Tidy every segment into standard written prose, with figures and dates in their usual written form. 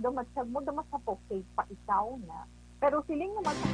Damatsag mo, damasapok kay pa ikaw na. Pero siling naman sa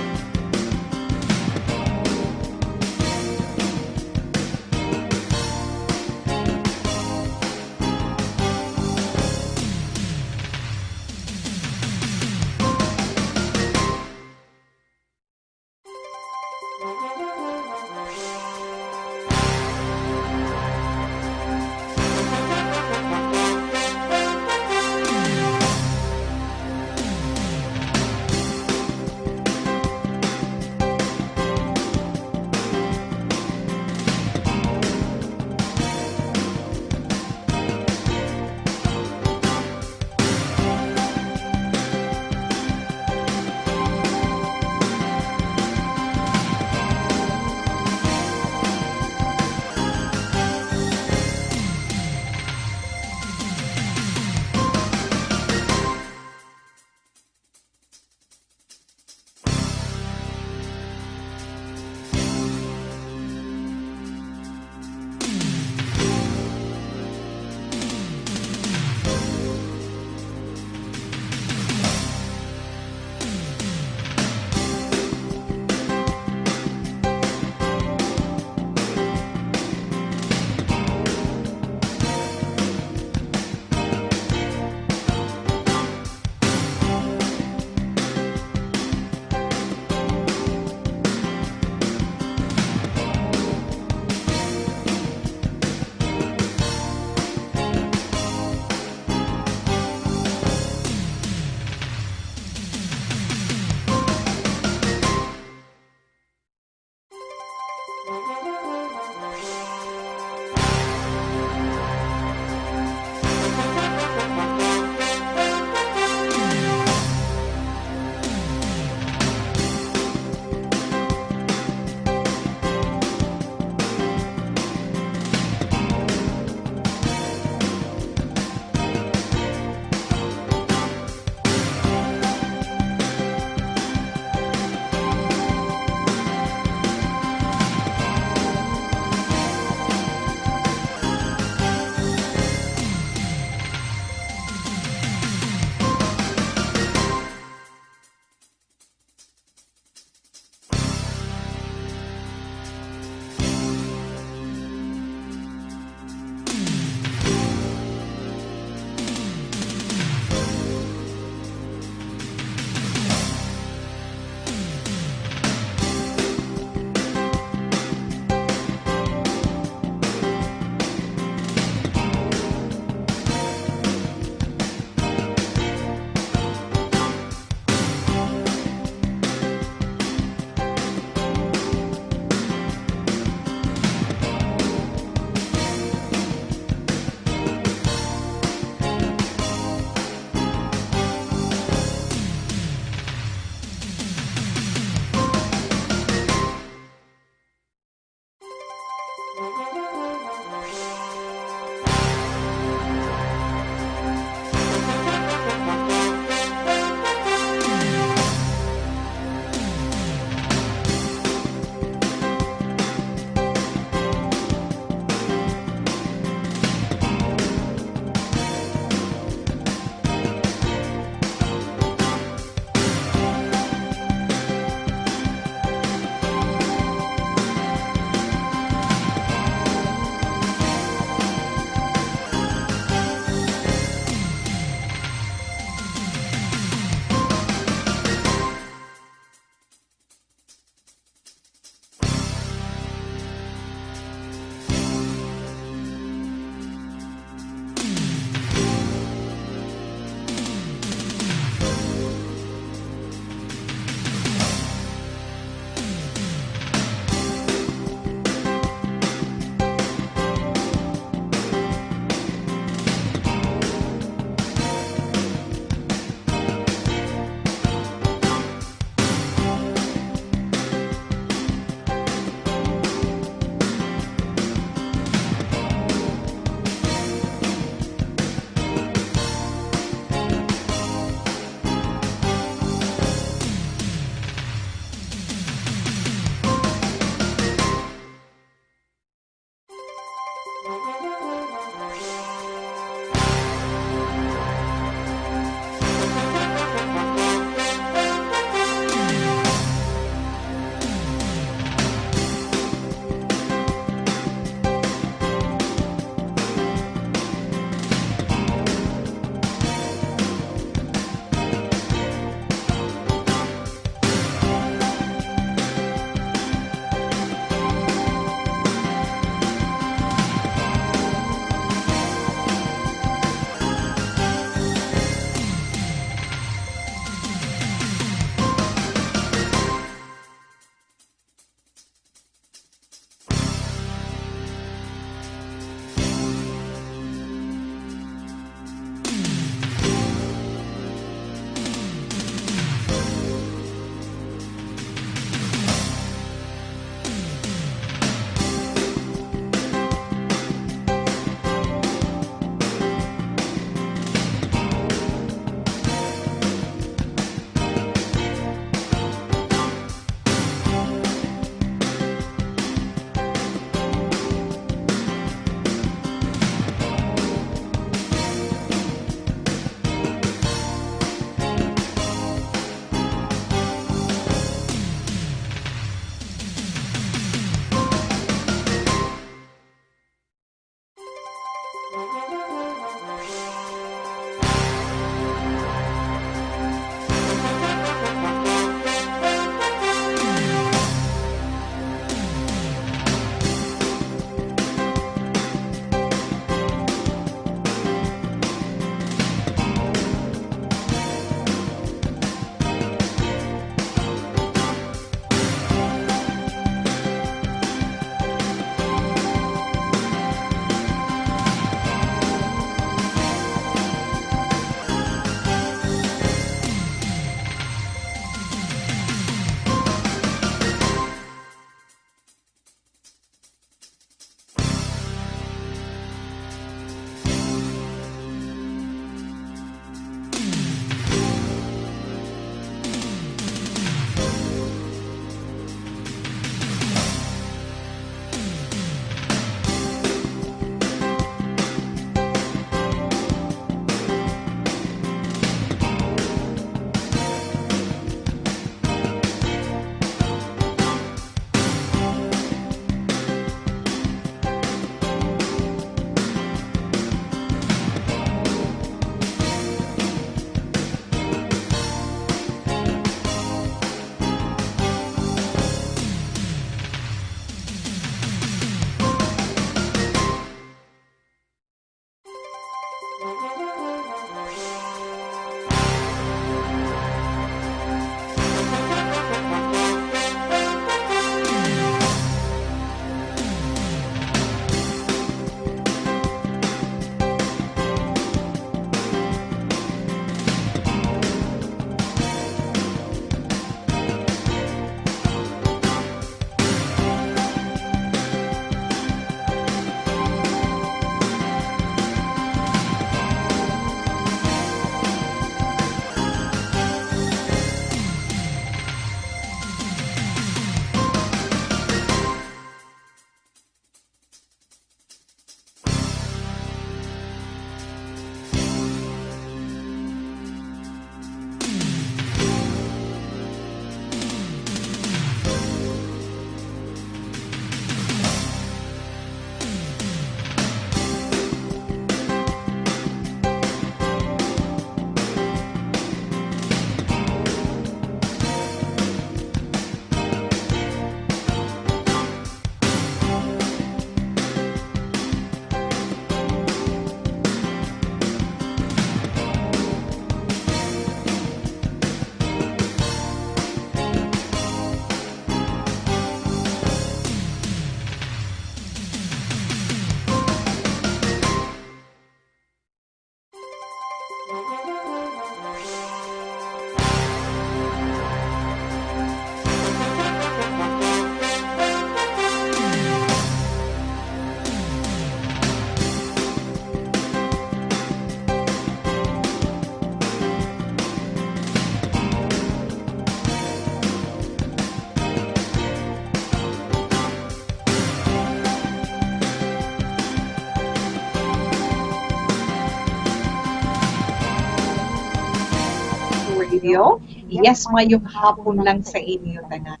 Radio. Yes, mayong hapon lang sa inyo tanan.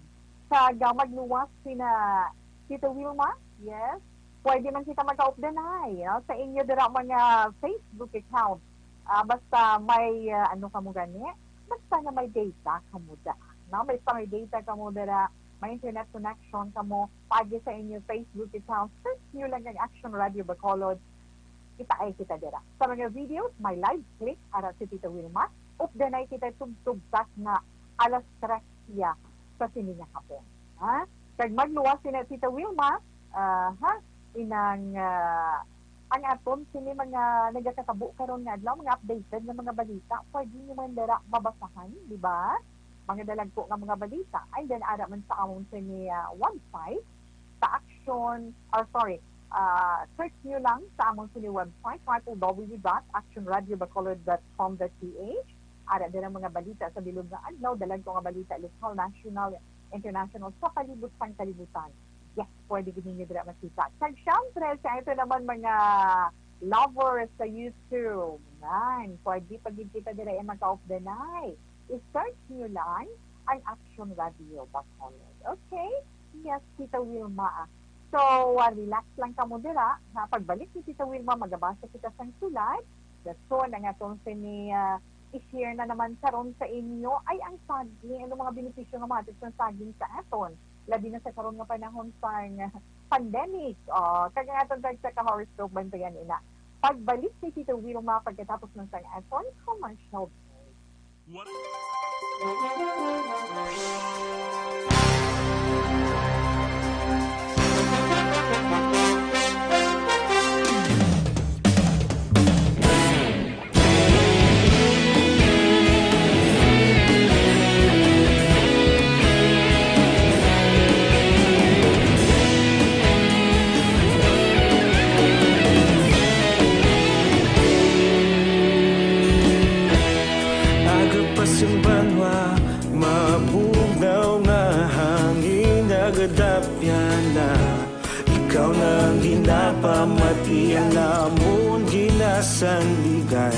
Sa magluwas sina Tita Wilma, yes. Pwede man kita magka-updanay, sa inyo dira mga Facebook account. Basta may ano kamo gani, basta nga may data kamo da. No? Basta may data kamo dira, may internet connection kamo, pagi sa inyo Facebook account. Search nyo lang ang Action Radio Bacolod. Kita ay kita dira. Sa mga videos, may live click ara si Tita Wilma. Updanay kita tugtugtak na alas 3 sa sininya hapon. Ha? Kag magluwas sina Tita Wilma, inang ang aton sini mga nagakatabo karon nga adlaw, mga updated nga mga balita, pwede nyo man dara mabasahan, di ba? Mga dalagko nga mga balita ay then ara man sa amon sini website sa action, search nyo lang sa amon sini website www.actionradiobacolod.com.ph. Ara din ang mga balita sa bilog nga adlaw, dalagko nga balita local, national, international, sa kalibutang kalibutan. Yes, pwede gini nyo dira makita. Kag syempre, sa ito naman mga lovers sa YouTube. Yan, pwede pagid kita dira yung magka-off-the-night. I-search nyo lang ang Action Radio Bacolod. Okay? Yes, Tita Wilma. So, relax lang ka mo dira. Pagbalik ni Tita Wilma, magabasa kita sa sulat. So, ang atong sini i-share na naman karon sa inyo ay ang saging, ano mga benepisyo nga matis ng saging sa aton. Labi na sa karon nga panahon sa pandemic. Kaya nga itong sa ka-horoscope bantayan ina. Pagbalik ni Tita Wilma pagkatapos ng sang aton commercial break. What? Ikaw nang ginapamati ang namon ginasandigan.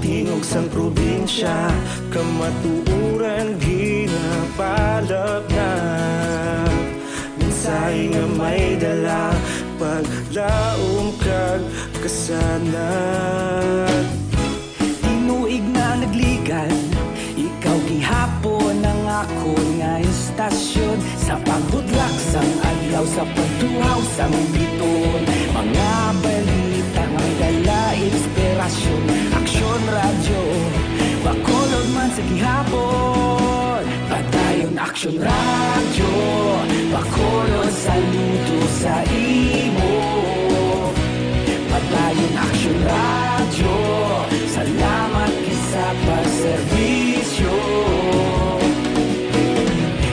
Tingog sang probinsya, kamatuuran ginapalap na. Minsay nga may dala, paglaom kag kasanat. Tinuig na nagligan, ikaw gihapon ang ako nga istasyon. Sa pagbudlak sang adlaw, sa pagtuhaw sang biton, mga balita Action Radio, Bacolod saludo sa imo. Padayon Action Radio, salamat isa pagserbisyo.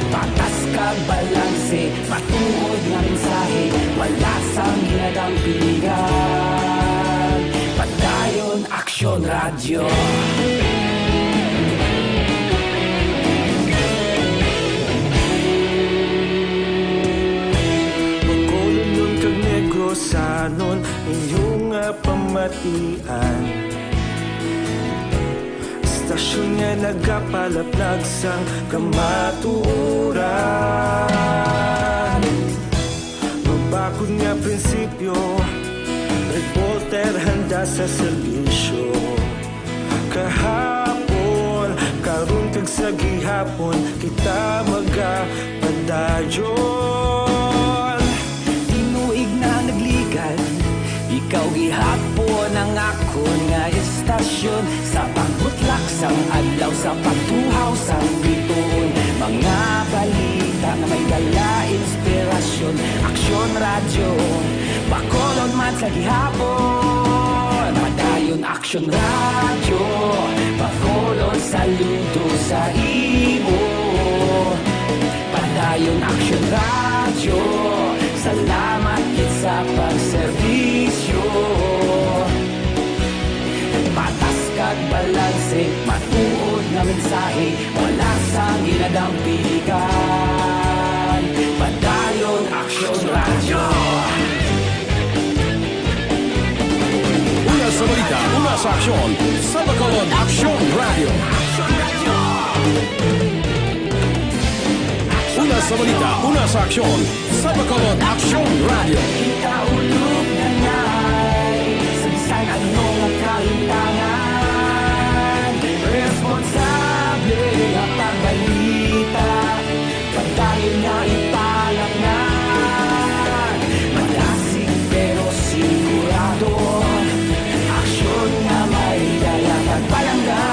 Patas kag balanse, matuod nga mensahe, wala sang hinagang pilihan. Padayon Action Radio. Sanon inyong pamatian, istasyon nga nagapalaplag sang kamaturan. Mabakod nga prinsipyo, reporter handa sa serbisyo. Kahapon, karun kag sa gihapon, kita magapadayon. Ikaw gihapon ang akon nga istasyon, sa pagbutlak sang adlaw, sa pagtuhaw sang bituon. Mga balita na may dala inspirasyon. Aksyon Radio, Bacolod man sa gihapon. Padayon Aksyon Radio, Bacolod saludo sa imo. Padayon Aksyon Radio, salamat kit sa pagserbisyo. Patas kag balanse, matuod nga mensahe, wala sang ginagang pilihan. Padayon Action Radio. Una sa balita, una sa aksyon, sa Bacolod Action Radio. Una sa balita, una sa aksyon, sa Bacolod Action Radio. Ikaulog na ngay, sabisan anong kahintangan. Responsable nga pagbalita, pagdayon nga ipalaknan. Malasig pero sigurado, aksyon nga may dala pagpalanggan.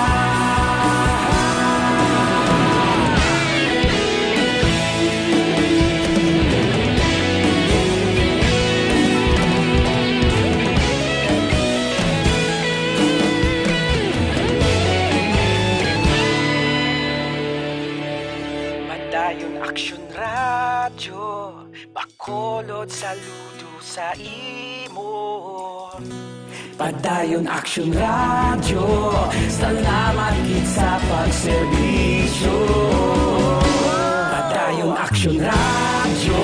Action Radio, Bacolod saludo sa imo. Padayon Action Radio, salamat kit sa pagserbisyo. Padayon Action Radio,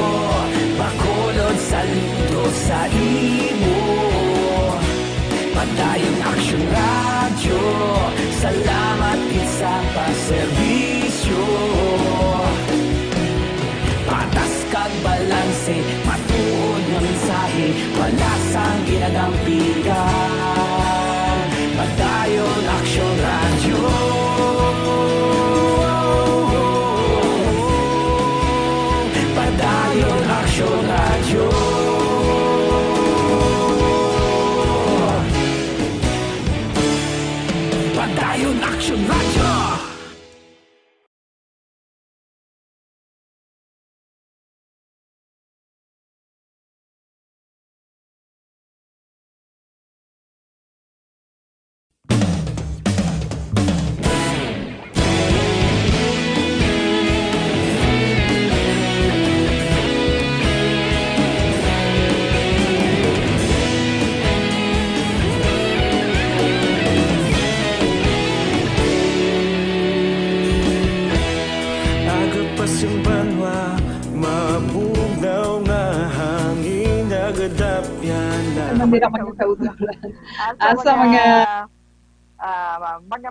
Bacolod saludo sa imo. Padayon Action Radio, salamat kit sa pagserbisyo. Patas kag balanse, matuod nga mensahe, wala sang ginagang pilihan. Padayon Action Radio. Padayon Action Radio. Padayon Action Radio. Nila magkauturan. Sa mga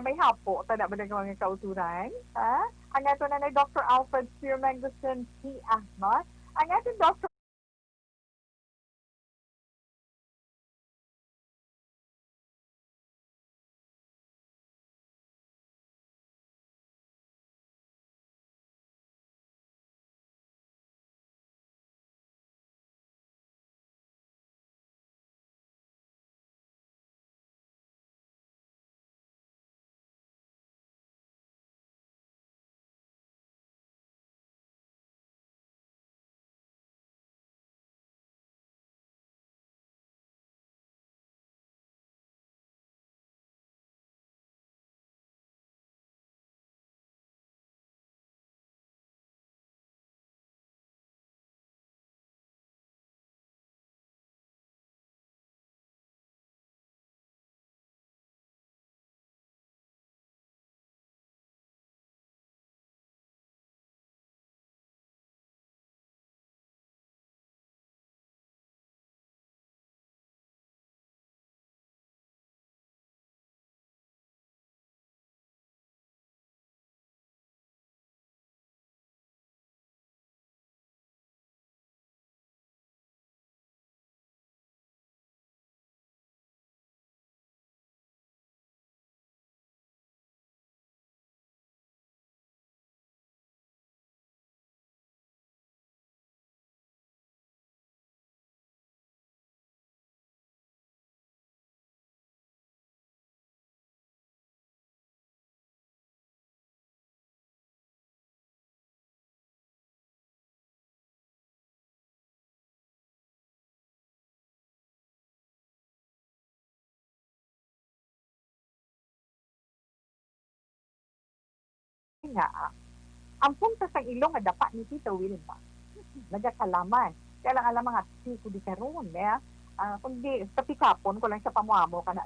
may hapo, tada ba ng mga kauturan? Ang ato na Dr. Alfred Spearmanguson, Tita, no? Ang ato Dr. nga, ang punta sa ilong nga dapa ni Tita Wilma, nagakalaman. Kaya lang alam mga ko di karon, kundi sa pikapon ko lang sa pamuamo ka na.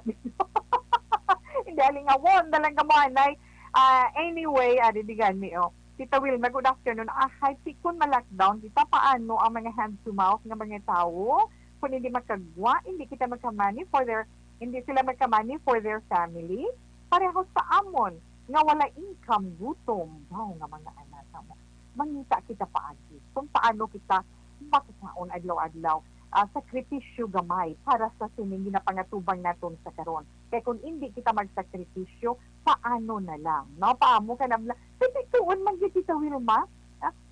Hindi alingawon, dalang kamanay. Anyway, adidigan mi, Tita Wilma, good afternoon. Hi, pikon ma-lockdown, kita paano ang mga hand to mouth ng mga tao? Kung hindi makagwa, hindi kita magkamani for their, hindi sila magkamani for their family. Pareho sa amon, nga wala income, gutom. Wow, nga mga anak mo. Mangita kita paagi. Kung paano kita makakaon adlaw-adlaw. Sakripisyo gamay para sa sining ginapangatubang naton sa karon. Kaya kung hindi kita magsakripisyo, paano na lang? No? Paamo ka na lang. Pipituon man yung Tita Wilma,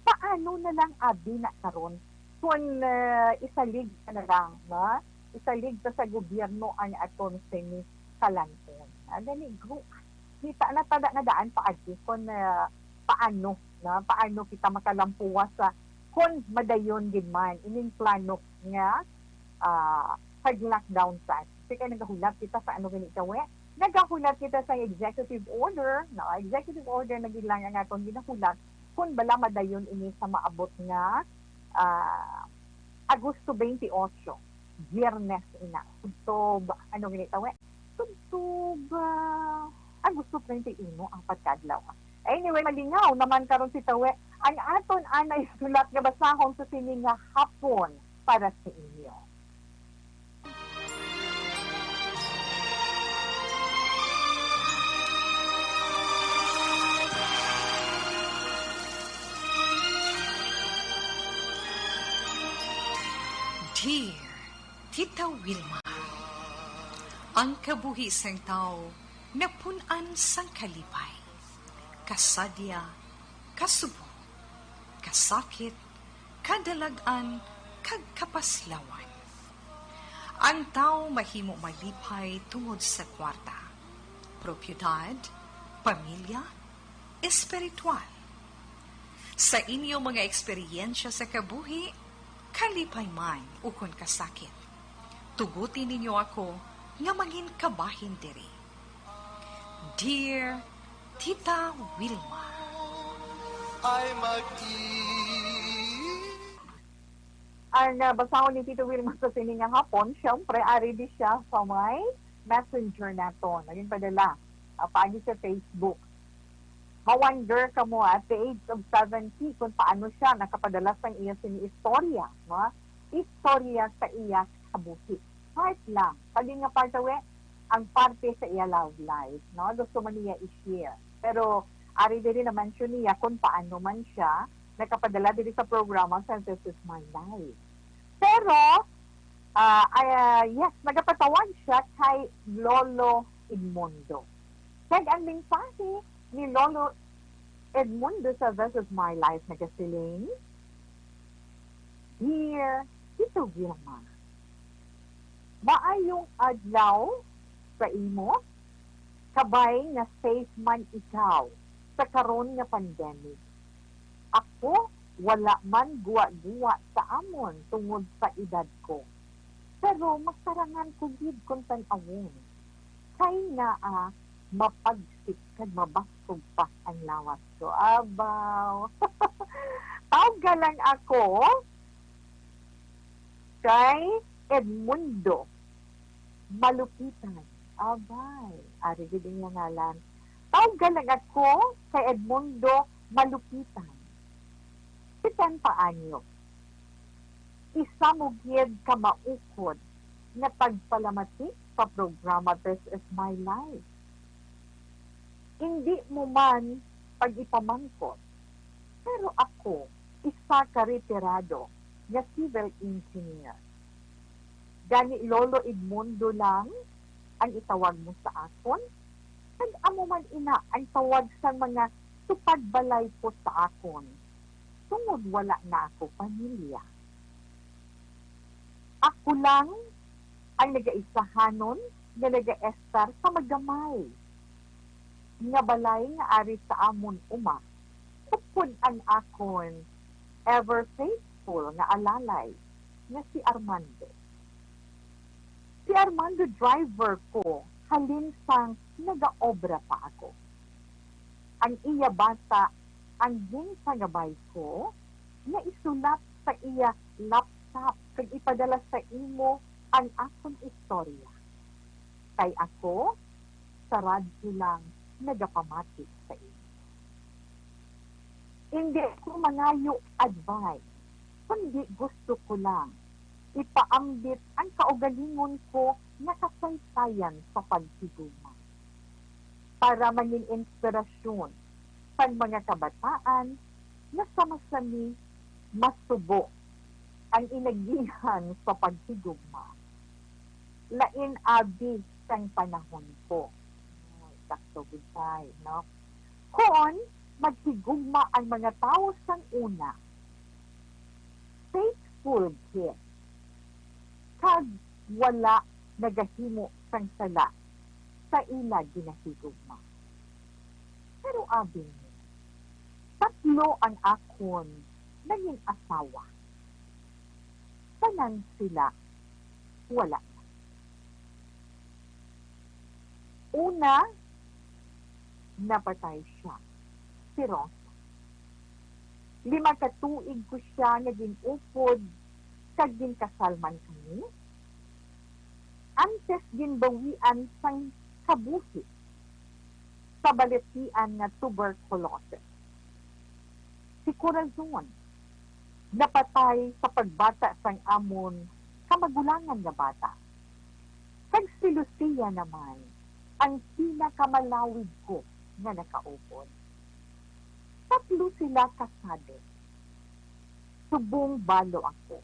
paano na lang abi na karon? Kung isalig ka na lang, no? Isalig ka sa gobyerno ang aton sini kalanton. Gani, kita na tada na daan paagi kung paano, no? Paano kita makalampuwa sa kung madayon din man, ining plano nga pag-lockdown sa atin. Kasi kaya nagahulat kita sa ano ganito, nagahulat kita sa executive order, executive order na gilang nga itong ginahulat, kung bala madayon ini sa maabot nga Agosto 28, Biyernes ina. Tugtog, ano ganito, tugtog, Agosto 31 ang pagkadlaw. Anyway, malingaw naman karon si Tawe, ang aton anay sulat nga basahon sa sining nga hapon para sa inyo. Dear Tita Wilma, ang kabuhi sang tao napunan sang kalipay, kasadya, kasubo, kasakit, kadalagan, kag kapaslawan. Ang tao mahimo malipay tungod sa kwarta, propiedad, pamilya, espiritual. Sa inyo mga eksperyensya sa kabuhi, kalipay man ukon kasakit. Tugutin ninyo ako nga mangin kabahin diri. Dear Tita Wilma, ay ang basahon ni Tita Wilma sa siningang hapon, syempre, ari di siya sa may messenger nato. Naging padala, paagi sa Facebook. Ma-wonder ka mo at the age of 70 kung paano siya nakapadala sa iya sini-istorya. No? Istorya sa iya kabuhi. Part lang. Pagi nga part away, ang parte sa iya love life. No? Gusto man niya i-share. Pero, ari din na mention niya kung paano man siya nakapadala din sa programa sa This Is My Life. Pero, yes, nagapatawag siya kay Lolo Edmundo. Kag ang mensahe ni Lolo Edmundo sa This Is My Life nagasiling, Dear Tito Wilma, maayong adlaw sa imo, kabay nga safe man ikaw sa karon nga pandemic. Ako, wala man guwa-guwa sa amon tungod sa edad ko. Pero masarangan ko gid kung tan-awon. Kay nga mapagsik kag mabasog pa ang lawas ko. Abaw. Tawag lang ako kay Edmundo Malupitan. Abay. Ari gid ang ngalan. Tawag lang ako kay Edmundo Malupitan. Sitan paanyo. Isa mo gid ka maukod na pagpalamati sa programa This Is My Life. Hindi mo man pag-ipamangkot. Pero ako, isa ka retirado na civil engineer. Gani Lolo Edmundo lang ang itawag mo sa akon. At amo man ina ang tawag sa mga tupagbalay po sa akon. Tungod wala na ako pamilya. Ako lang ang nag-aisahanon na nag-estar sa magamay. Nga balay nga ari sa amon uma. Upod ang akon ever faithful nga alalay nga si Armando. Si Armando driver ko halin sang nag-obra pa ako. ang iya bata ang ginsagabay ko nga isulat sa iya laptop kag ipadala sa imo ang akong istorya. Kay ako, sa radyo lang nagapamati sa imo. Hindi ako mangayo advice, kundi gusto ko lang ipaambit ang kaugalingon ko na kasaysayan sa pagsiguma para maging inspirasyon sa mga kabataan na sama-sami masubo ang inagihan sa pagsiguma. Lain abi sang panahon ko. Sakto gudbay, no? Kung maghigugma ang mga tao sang una, faithful kid, kag wala nagahimo sang sala sa ila ginahigugma. Pero abing mo, tatlo ang akon naging asawa. Tanan sila wala na. Una, napatay siya. Si Rosa. 5 katuig ko siya naging upod kag ginkasalman kami. Antes ginbawian sang kabuhi sa baletian nga tuberculosis. Si Corazon napatay sa pagbata sang amon kamagulangan nga bata. Kag si Lucia naman ang pinakamalawig ko nga nakaupod. Tatlo sila kasado. Subong balo ako.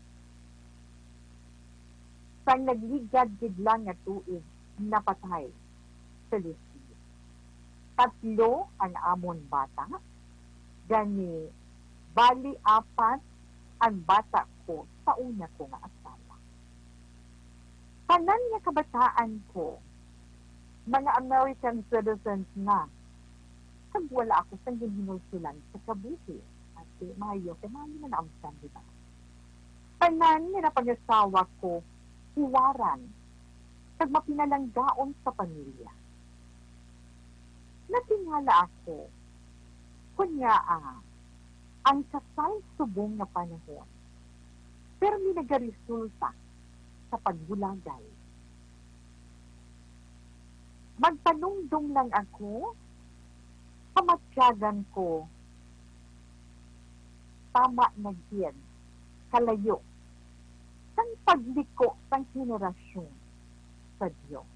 Sang nagligad gidlang nga tuig, napatay sa Lucia. Tatlo ang amon bata. Gani, bali 4 ang bata ko sa una ko nga asawa. Tanan nga kabataan ko, mga American citizens na, kag wala ako sa ginhinulsulan sa kabuhi. At mayo, kaya mali man naamsan, di ba? Tanan nga na pag-asawa ko, iwaran, kag mapinalanggaon sa pamilya. Natingala ako, kunya ang kasal subong na panahon, pero may nagaresulta sa pagbulagay. Magpanungdong lang ako, kamatyagan ko, tama na diyan, kalayo, sang pagliko sang henerasyon sa Diyos.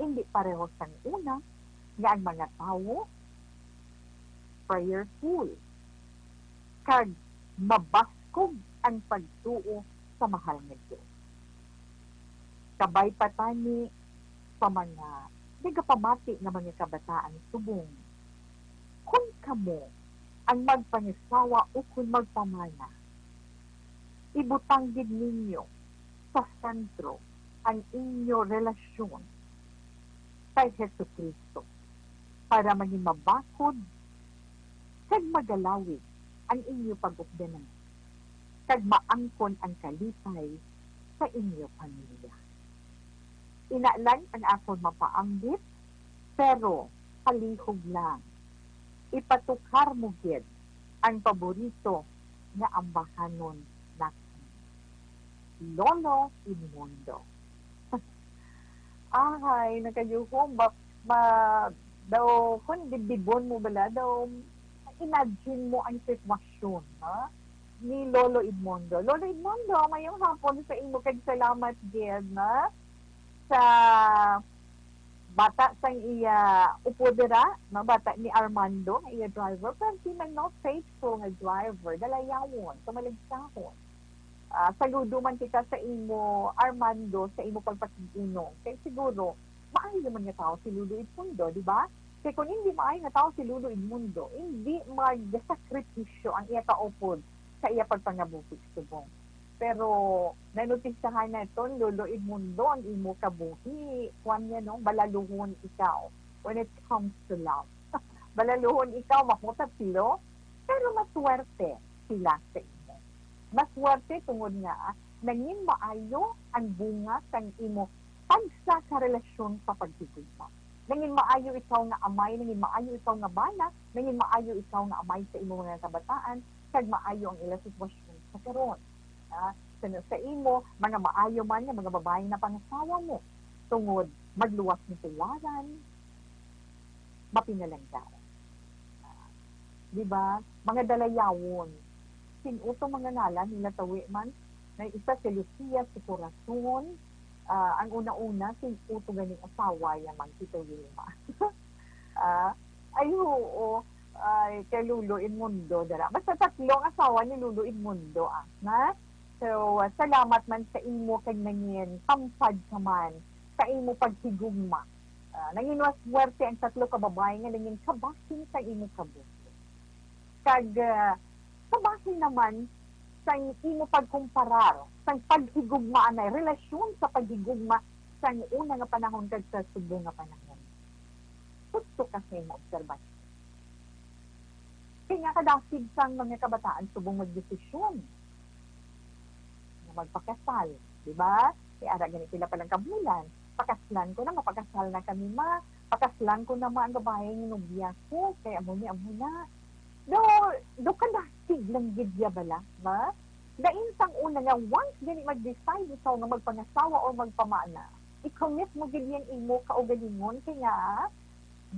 Hindi pareho sang una, nga ang mga tao, prayerful, kag mabaskog ang pagtuo sa mahal na Diyos. Kabay patani sa mga nagapamati na mga kabataan subong. Kung kamo ang magpangisawa o kung magpamana, ibutang gid ninyo sa sentro ang inyo relasyon kay Jesucristo para maging mabakod kag magalawig ang inyo pag-updanan kag maangkon ang kalipay sa inyo pamilya. Inalan ang akon mapaanggit, pero palihog lang. Ipatukar mo gid ang paborito nga ambahanon natin. Lolo Inmundo. Ay, nakayuhom ba daw kung dibdibon mo bala daw imagine mo ang sitwasyon, ha? Ni Lolo Edmondo. Lolo Edmondo, mayong hapon sa imo kag salamat gid na sa bata sang iya upodera, no, bata ni Armando, nga iya driver, pero si man no faithful nga driver, dalayawon, tumaligtahon. Saludo man kita sa imo, Armando, sa imo pagpakiguno. Kaya siguro, maayo naman nga tao si Lolo Edmundo, di ba? Kaya kung hindi maayo nga tao si Lolo Edmundo, hindi mag-sakripisyo ang iya kaupod sa iya pagpangabukik subong. Pero nanotisahan na ito, Lolo Edmundo, ang imo kabuhi. Kuwan niya, no? Balaluhon ikaw when it comes to love. Balaluhon ikaw, makutat silo, pero maswerte sila sa imo. Maswerte tungod nga, nangin maayo ang bunga sang imo pagsa sa relasyon sa pagtitugma. Nangin maayo ikaw nga amay, nangin maayo ikaw nga bana, nangin maayo ikaw nga amay sa imo mga kabataan, kag maayo ang ila sitwasyon sa karon. Sa imo, mga maayo man nga, mga babae na pangasawa mo, tungod magluwas ng tiwaran, mapinalangga. Diba? Mga dalayawon, sinuto mga ngalan nila tawi man, na isa si Lucia, si Corazon, ang una-una, sinuto ganing asawa yaman si Wilma. Ay, oo, ay, kay Lulo Inmundo, dara. Basta tatlong asawa ni Lulo Inmundo, na? So, salamat man sa imo kag nangin, tampad ka man, sa imo paghigugma. Nangin waswerte ang tatlo ka babae nga nangin kabasin sa imo kabuhi. Kag, kabasin naman, sa imo pagkumparar, sa paghigugma anay, relasyon sa paghigugma sa una nga panahon kag sa subong nga panahon. Gusto kasi mo obserbasyon. Kaya nga kadasig sang mga kabataan subong magdesisyon na magpakasal, di ba? Kaya ara ganit sila palang kabulan. Pakaslan ko na, mapakasal na kami pakaslan ko na ang babae ng nobya ko, kaya amo na. Do kadasig lang gidya bala, ba? Dain sang una nga, once gani mag-decide ikaw nga magpangasawa o magpamana, i-commit mo gilyan imo kaugalingon, kaya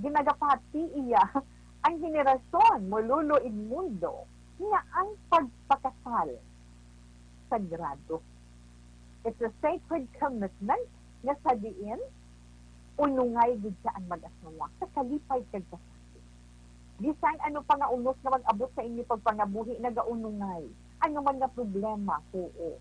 ginagapati iya ang henerasyon mo luluin mundo nga ang pagpakasal sagrado. It's a sacred commitment nga sa diin unungay gid sa ang mag-asawa sa kalipay kag kasal. Bisan ano pa nga unos na mag-abot sa inyo pagpangabuhi, nagaunungay. Ano man nga problema, oo.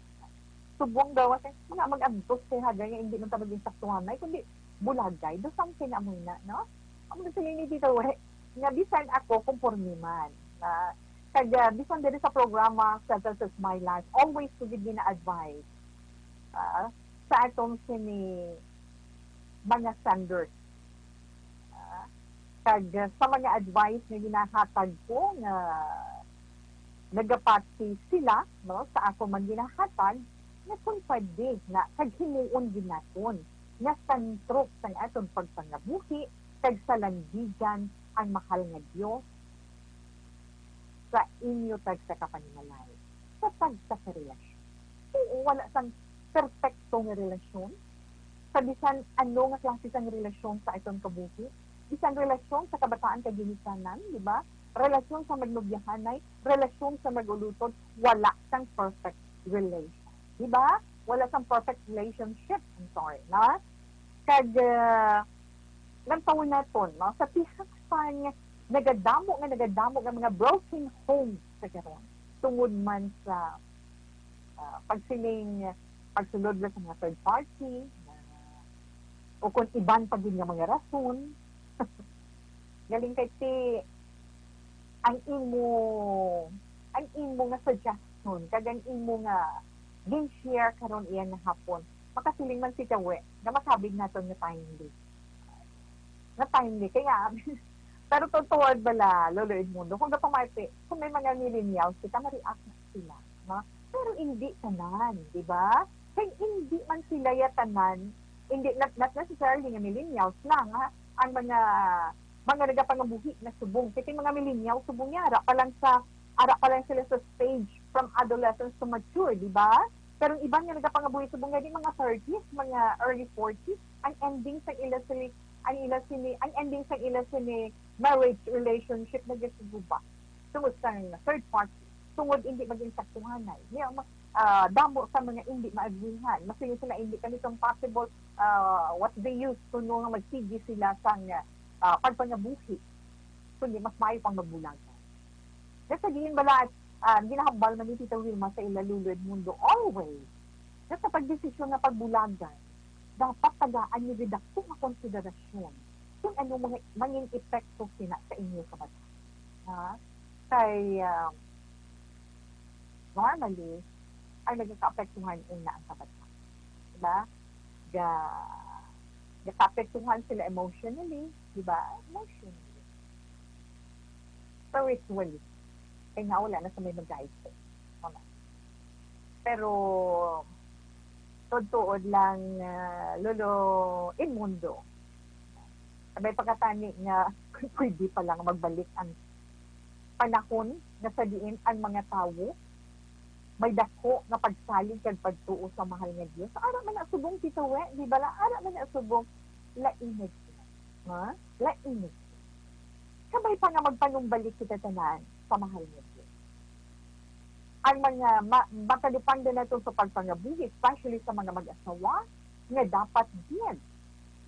Subong daw, mga mag-abot kay hagay nga hindi man ta maging saktuhanay, kundi bulagay. Do something na mo na, no? Ang sila ni Tita We, nga bisan ako, conforme man. Kaya bisan din sa programa, sa This is My Life, always to give na advice sa atong sini mga standards. Kag sa mga advice na ginahatag ko nga nagapati sila, no, sa ako man ginahatag, na kung pwede na kag himuon ginaton nga santrok sang atong pagpangabuhi kag sa landigan ang mahal nga Dios sa inyo tag sa kapanimalay sa tag sa relasyon. Oo, wala sang perfecto nga relasyon sa bisan ano nga klase sang relasyon sa atong kabuhi, bisan relasyon sa kabataan kag ginisanan, di ba? Relasyon sa magnobyahanay, relasyon sa magulutod, wala sang perfect relation. Di ba? Wala sang perfect relationship. I'm sorry, na? Kag nagtawon naton, no? Sa tihak sang nagadamo nga mga broken homes sa karon. Tungod man sa pagsulod sa mga third party, o kung iban pa din nga mga rason, galing kay ti ang imo nga suggestion kag ang imo nga gin-share karon iyan nga hapon makasiling man si Tawe nga makabig naton nga timely kaya pero tutuwad bala Lolo Edmundo kung gapamarte kung may mga millennials kita ma-react na sila, no? Pero hindi tanan, di ba? Kaya hindi man sila yatanan, hindi not necessarily nga millennials lang, ha? Ang mga nagapangabuhi na subong. Kasi mga millennials subong niya, ara pa lang sila sa stage from adolescence to mature, di ba? Pero ang ibang nga nagapangabuhi subong nga di mga 30s, mga early 40s, ang ending sa ila sini marriage relationship na gasuba. Tungod sa third party, tungod hindi maging saktuhanay. Niya damo sa mga hindi maagwihan. Masing sila hindi kanitong possible what they used to know nga magsigi sila sa pagpangabuhi. Kundi mas maayo pang magbulagan. Nasagihin bala at ginahambal man ni Tita Wilma sa ilalulod mundo always. Sa pagdesisyon na pagbulagan, dapat tagaan niyo didakto nga konsiderasyon kung ano mga epekto sina sa inyo kabataan. Kay normally, ay nagkakaapektuhan una ang kabataan. Diba? Nagkakaapektuhan sila emotionally, diba? Emotionally. Spiritually. Kaya nga wala na sa may mag-guide ko. Pero, totoo lang, Lolo Inmundo. Sabay pagkatani nga pwede pa lang magbalik ang panahon na sa diin ang mga tawo may dako nga pagsalig kag pagtuo sa mahal nga Dios. Ara man na subong Tita We, di ba la? Ara man na subong lainit sila. Ha? Lainit. Sabay pa nga magpanumbalik kita tanan sa mahal nga Dios. Ang mga matalipang din nato sa pagpangabuhi, especially sa mga mag-asawa, nga dapat din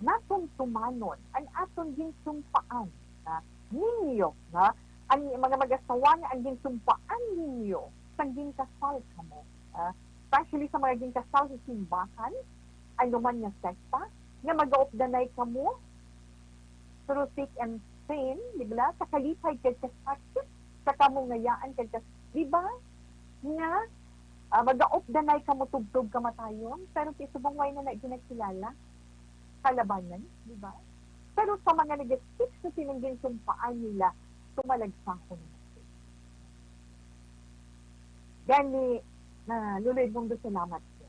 natong tumanon ang aton ginsumpaan na ninyo, na ang mga mag-asawa nga ang ginsumpaan ninyo sa ginkasal kamo. Especially sa mga ginkasal sa simbahan, ano man nga sekta, nga mag-aopdanay kamo through thick and thin, di ba? Sa kalipay kag kasakit, sa kamungayaan kag di ba? Nga mag-aopdanay kamo tugtog kamatayon, pero kisubong way na ginagkilala kalabanan, di ba? Pero sa mga nag-stick sa sinangging sumpaan nila, tumalagsa ko na. Gani, luloy mong salamat ko.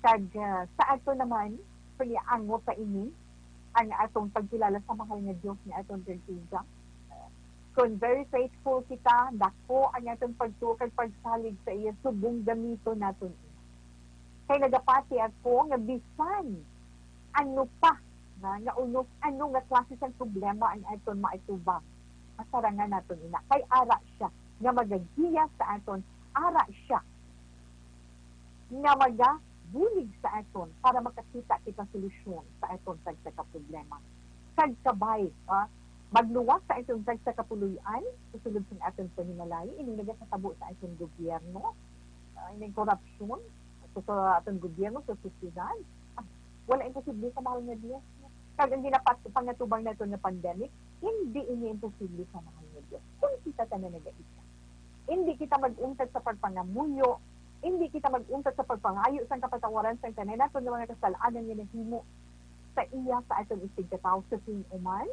Kag sa ato naman, pag-iango pa ini, ang atong pagkilala sa mahal nga Diyos ni atong Tita. Kung very faithful kita, dako ang atong pagtukag pagsalig sa iya, subong gamito naton. Kay nagapati ako nga bisan ano pa nga unok ano nga klase sa problema ang aton maitubang masarangan naton ina kay ara siya nga magagiya sa aton, ara siya nga magabulig sa aton para makakita kita solusyon sa aton sa problema. Kag sabay magluwas sa aton sa kapuluyan susulod sa aton panimalay ini nagasatabo sa aton gobyerno, ining korupsyon sa aton gobyerno sa sosyedad. Wala imposible sa mahal nga Diyos. Kag hindi na pangatubang na ito na pandemic, hindi ini imposible sa mahal nga Diyos. Kung kita tanan nag-isa. Hindi kita mag-untad sa pagpangamuyo, hindi kita mag-untad sa pagpangayo sa kapatawaran sa kanina kung mga kasalanan niya nahimo sa iya sa atong isigkataw sa sinuman,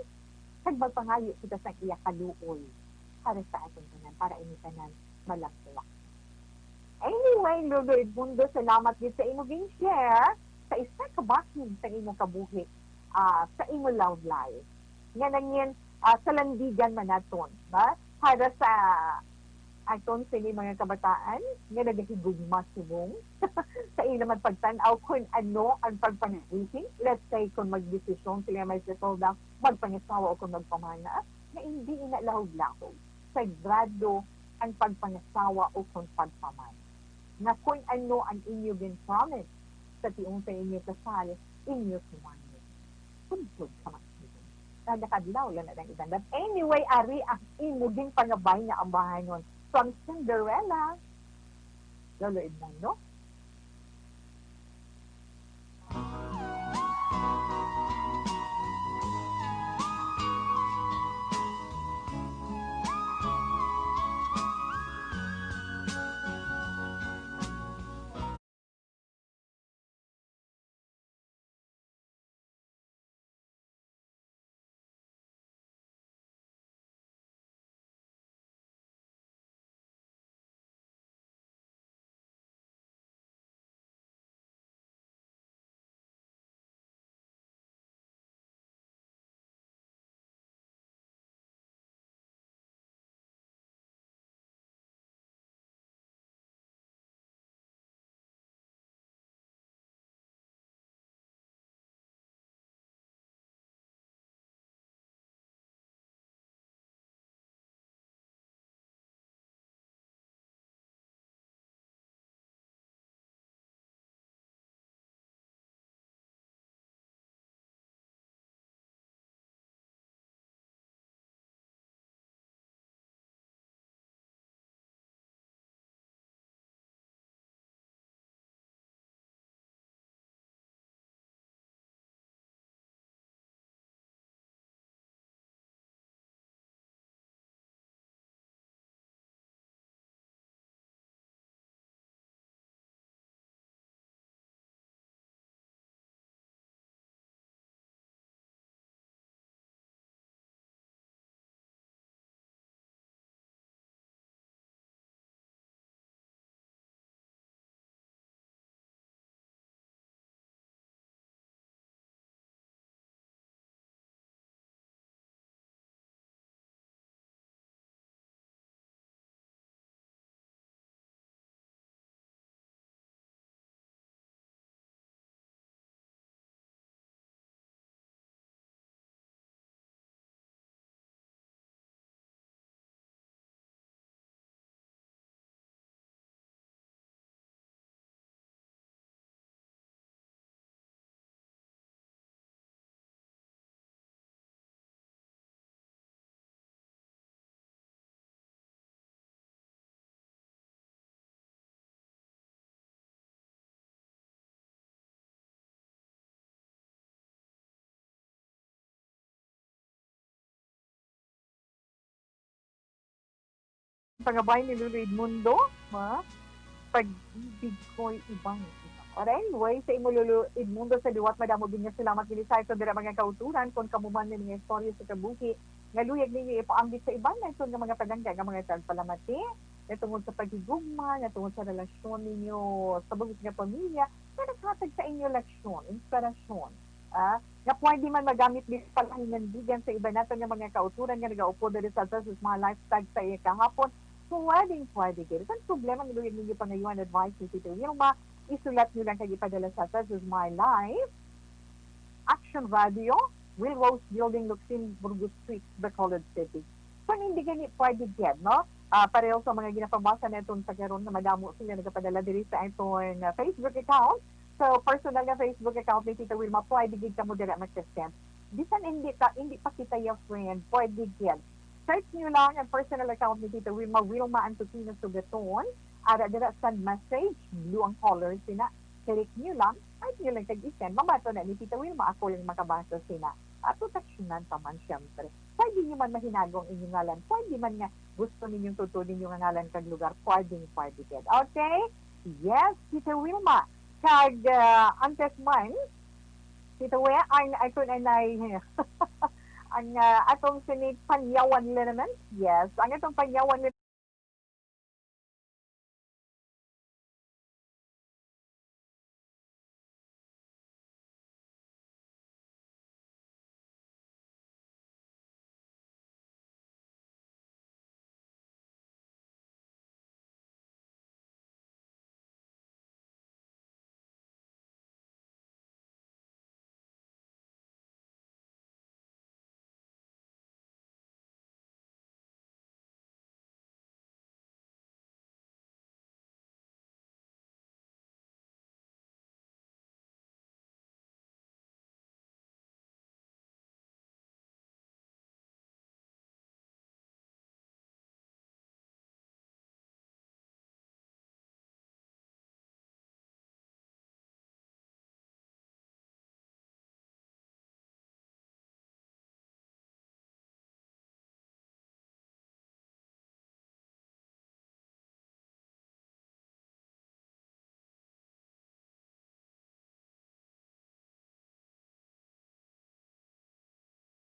kag magpangayo kita sa iya kaluoy para sa atong tanan, para ini tanan malakilak. Anyway, Lord Mundo, salamat din sa imong share sa isa ka bahin sa imong kabuhi, sa imong love life. Nga nangyan, sa landigan man naton, ba? Para sa aton sa mga kabataan, nga nagahigugma subong sa ilang pagtanaw kung ano ang pagpangising. Let's say, kung mag-desisyon sila may settle down, magpangisawa o kung magpamana, na hindi inalahog-lahog. Sagrado ang pagpangisawa o kung pagpamana. Na kung ano ang inyo promise sa tiong sa inyo kasal, inyo sumanyo. Kuntog ka makikita. Nadakadlaw lang na ng iban. But anyway, ari ang imuging pangabay na ambahan nun. From Cinderella, Lolo Edmundo, pangabay ni Lulu Edmundo, ma? Pag-ibig ko'y ibang iba. Or anyway, sa imo Lulu Edmundo sa liwat, madamo din niya salamat din sa ito dira mga kauturan kung kamuman ni mga istorya sa kabuhi. Nga luyag ninyo ipaambit sa iban na ito nga mga tagangga, nga mga tagpalamati, na tungod sa pagigugma, na tungod sa relasyon ninyo sa bugis nga pamilya, na naghatag sa inyo leksyon, inspirasyon. Nga pwede man magamit din palahingandigan sa iba nato nga mga kauturan nga nagaupo diri sa Jesus mga lifestyle sa iya kahapon. Pwede gid. Ang problema ng luyag ninyo pangayuan advice ni Tita Wilma, isulat nyo lang kay ipadala sa Jesus My Life, Action Radio, Will Rose Building, Luxembourg Street, Bacolod City. Kung hindi gani pwede gid, no? Pareho sa mga ginapabasa na itong sa karon na madamo sila nagapadala diri sa itong Facebook account. So, personal na Facebook account ni Tita Wilma, pwede gid ka mo dira mag-send. Bisan hindi pa kita yung friend, pwede gid. Search nyo lang ang personal account ni Tita Wilma Antutina Sugaton. Ara dira send message, blue ang color sina. Click nyo lang, type nyo lang kag-isend. Mamato na ni Tita Wilma, ako lang makabasa sina. At proteksyonan pa man, syempre. Pwede nyo man mahinagong inyong ngalan. Pwede man nga gusto ninyong tutunin yung ngalan kag lugar. Pwede gid. Okay? Yes, Tita Wilma. Kag antes man, Tita Wilma, ang ang atong sinig panyawan naman. Yes, ang atong panyawan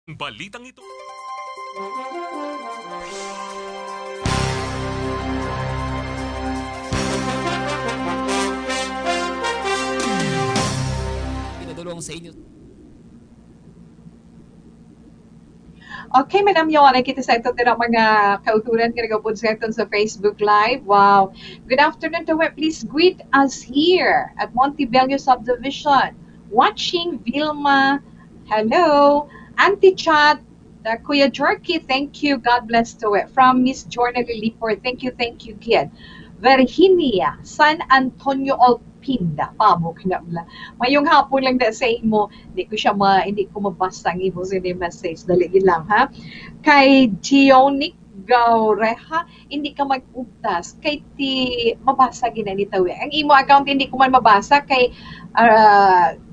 Balitang ito. Pinadulong sa inyo. Okay, Madam Yona, kita sa ito tira mga kauturan nga nagapod sa ito sa Facebook Live. Wow. Good afternoon to please greet us here at Montebello Subdivision. Watching Wilma. Hello. Auntie Chat. Kuya Jerky, thank you. God bless to it. From Miss Jorna Lilipor, thank you, kid. Virginia, San Antonio Alpinda. Pamok na bla. Mayong hapon lang da sa imo, hindi ko mabasa ang imo sa message. Dali lang ha. Kay Gionic Gaureha, hindi ka mag-ugtas. Kay ti mabasa ginanitaw. Ang imo account hindi ko man mabasa kay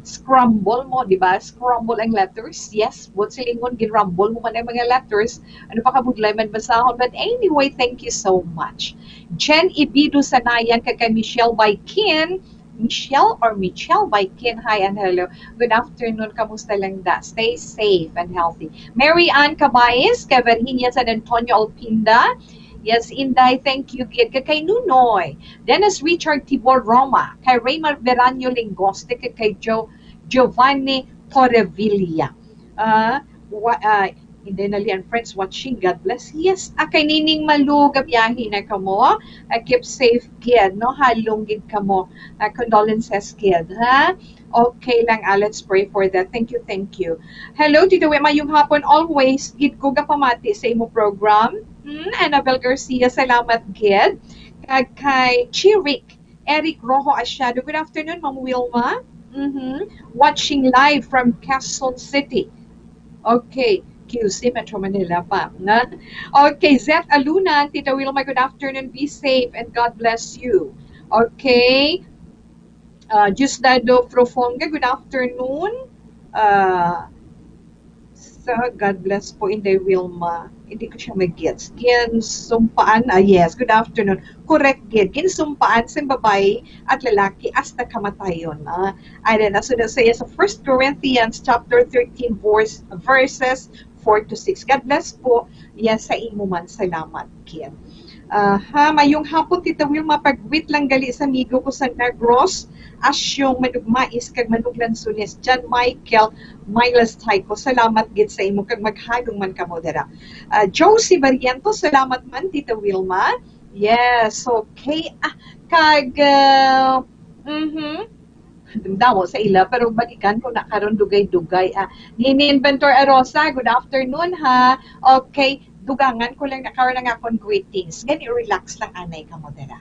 scramble mo, di ba? Scramble ang letters. Yes, buot silingon, ginrumble mo man ang mga letters. Ano pa kabudlay man basahon. But anyway, thank you so much. Jen Ibido Sanayan, kay Michelle Baikin. Michelle Baikin, hi and hello. Good afternoon, kamusta lang da? Stay safe and healthy. Mary Ann Cabayes, kay Virginia San Antonio Alpinda. Yes, Inday, thank you, kid. Kay Nunoy. Dennis Richard Tibor Roma. Kay Raymar Veranio Lingoste. Kay Giovanni Torrevilla. Hindi na liyan, friends watching. God bless. Yes, kay Nining Malu, gabiyahin na ka mo. Keep safe, kid. No? Halunggid ka mo. Condolences, kid. Ha? Okay lang, let's pray for that. Thank you. Hello, Tito Wema, yung hapon always, gid ko pamati sa imo program. Annabel Garcia, salamat, kid. Kay Chirik, Eric Rojo Asyado. Good afternoon, Ma'am Wilma. Watching live from Quezon City. Okay. QC Metro Manila pa. Na? Okay, Zeth Alunan, Tita Wilma, good afternoon. Be safe and God bless you. Okay. Justado Profonga, good afternoon. God bless po, Inday Wilma. Hindi ko siya mag-gets. Ginsumpaan, yes, good afternoon. Correct, ginsumpaan sa babae at lalaki hasta kamatayon. And then, as soon as say sa 1 Corinthians chapter 13, verses 4 to 6. God bless po. Yes, sa imo man. Salamat, Gin. Mayong hapon, Tita Wilma, pag-wait lang gali sa amigo ko sa Negros, asyong manugmais kag manuglan sunis. John Michael, Miles Taiko, salamat gid sa imo kag maghagong man kamo dira. Josie Barriento, salamat man, Tita Wilma. Yes, okay. Kag, damo sa ila, pero balikan ko na karon dugay-dugay. Nini Inventor Arosa, good afternoon ha. Okay, dugangan ko lang na karon lang akong greetings. Gani relax lang anay ka mo dira.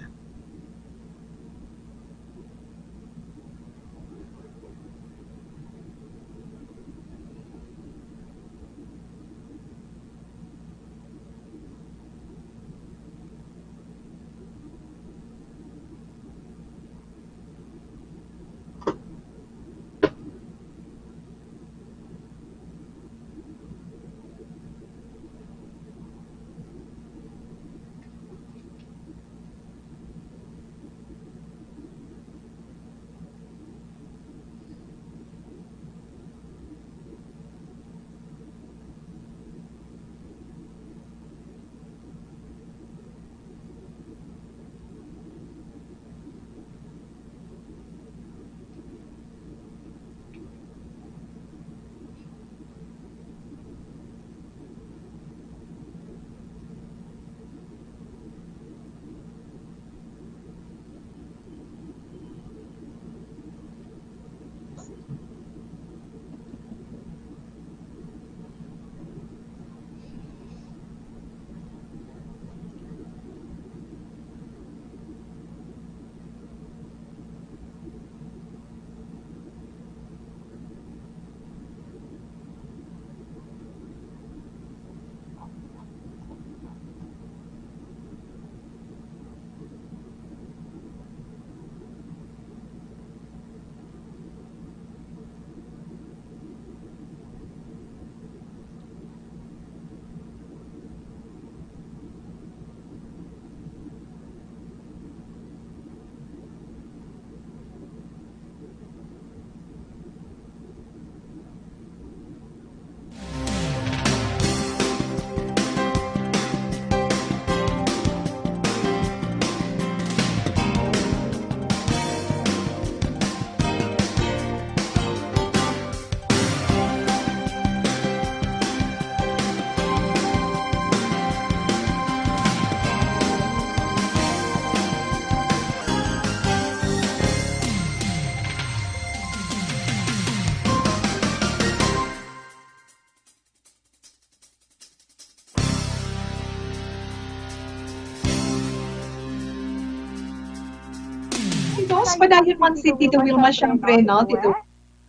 Dos, padayon man si Tito Wilma, syempre, no? Tito.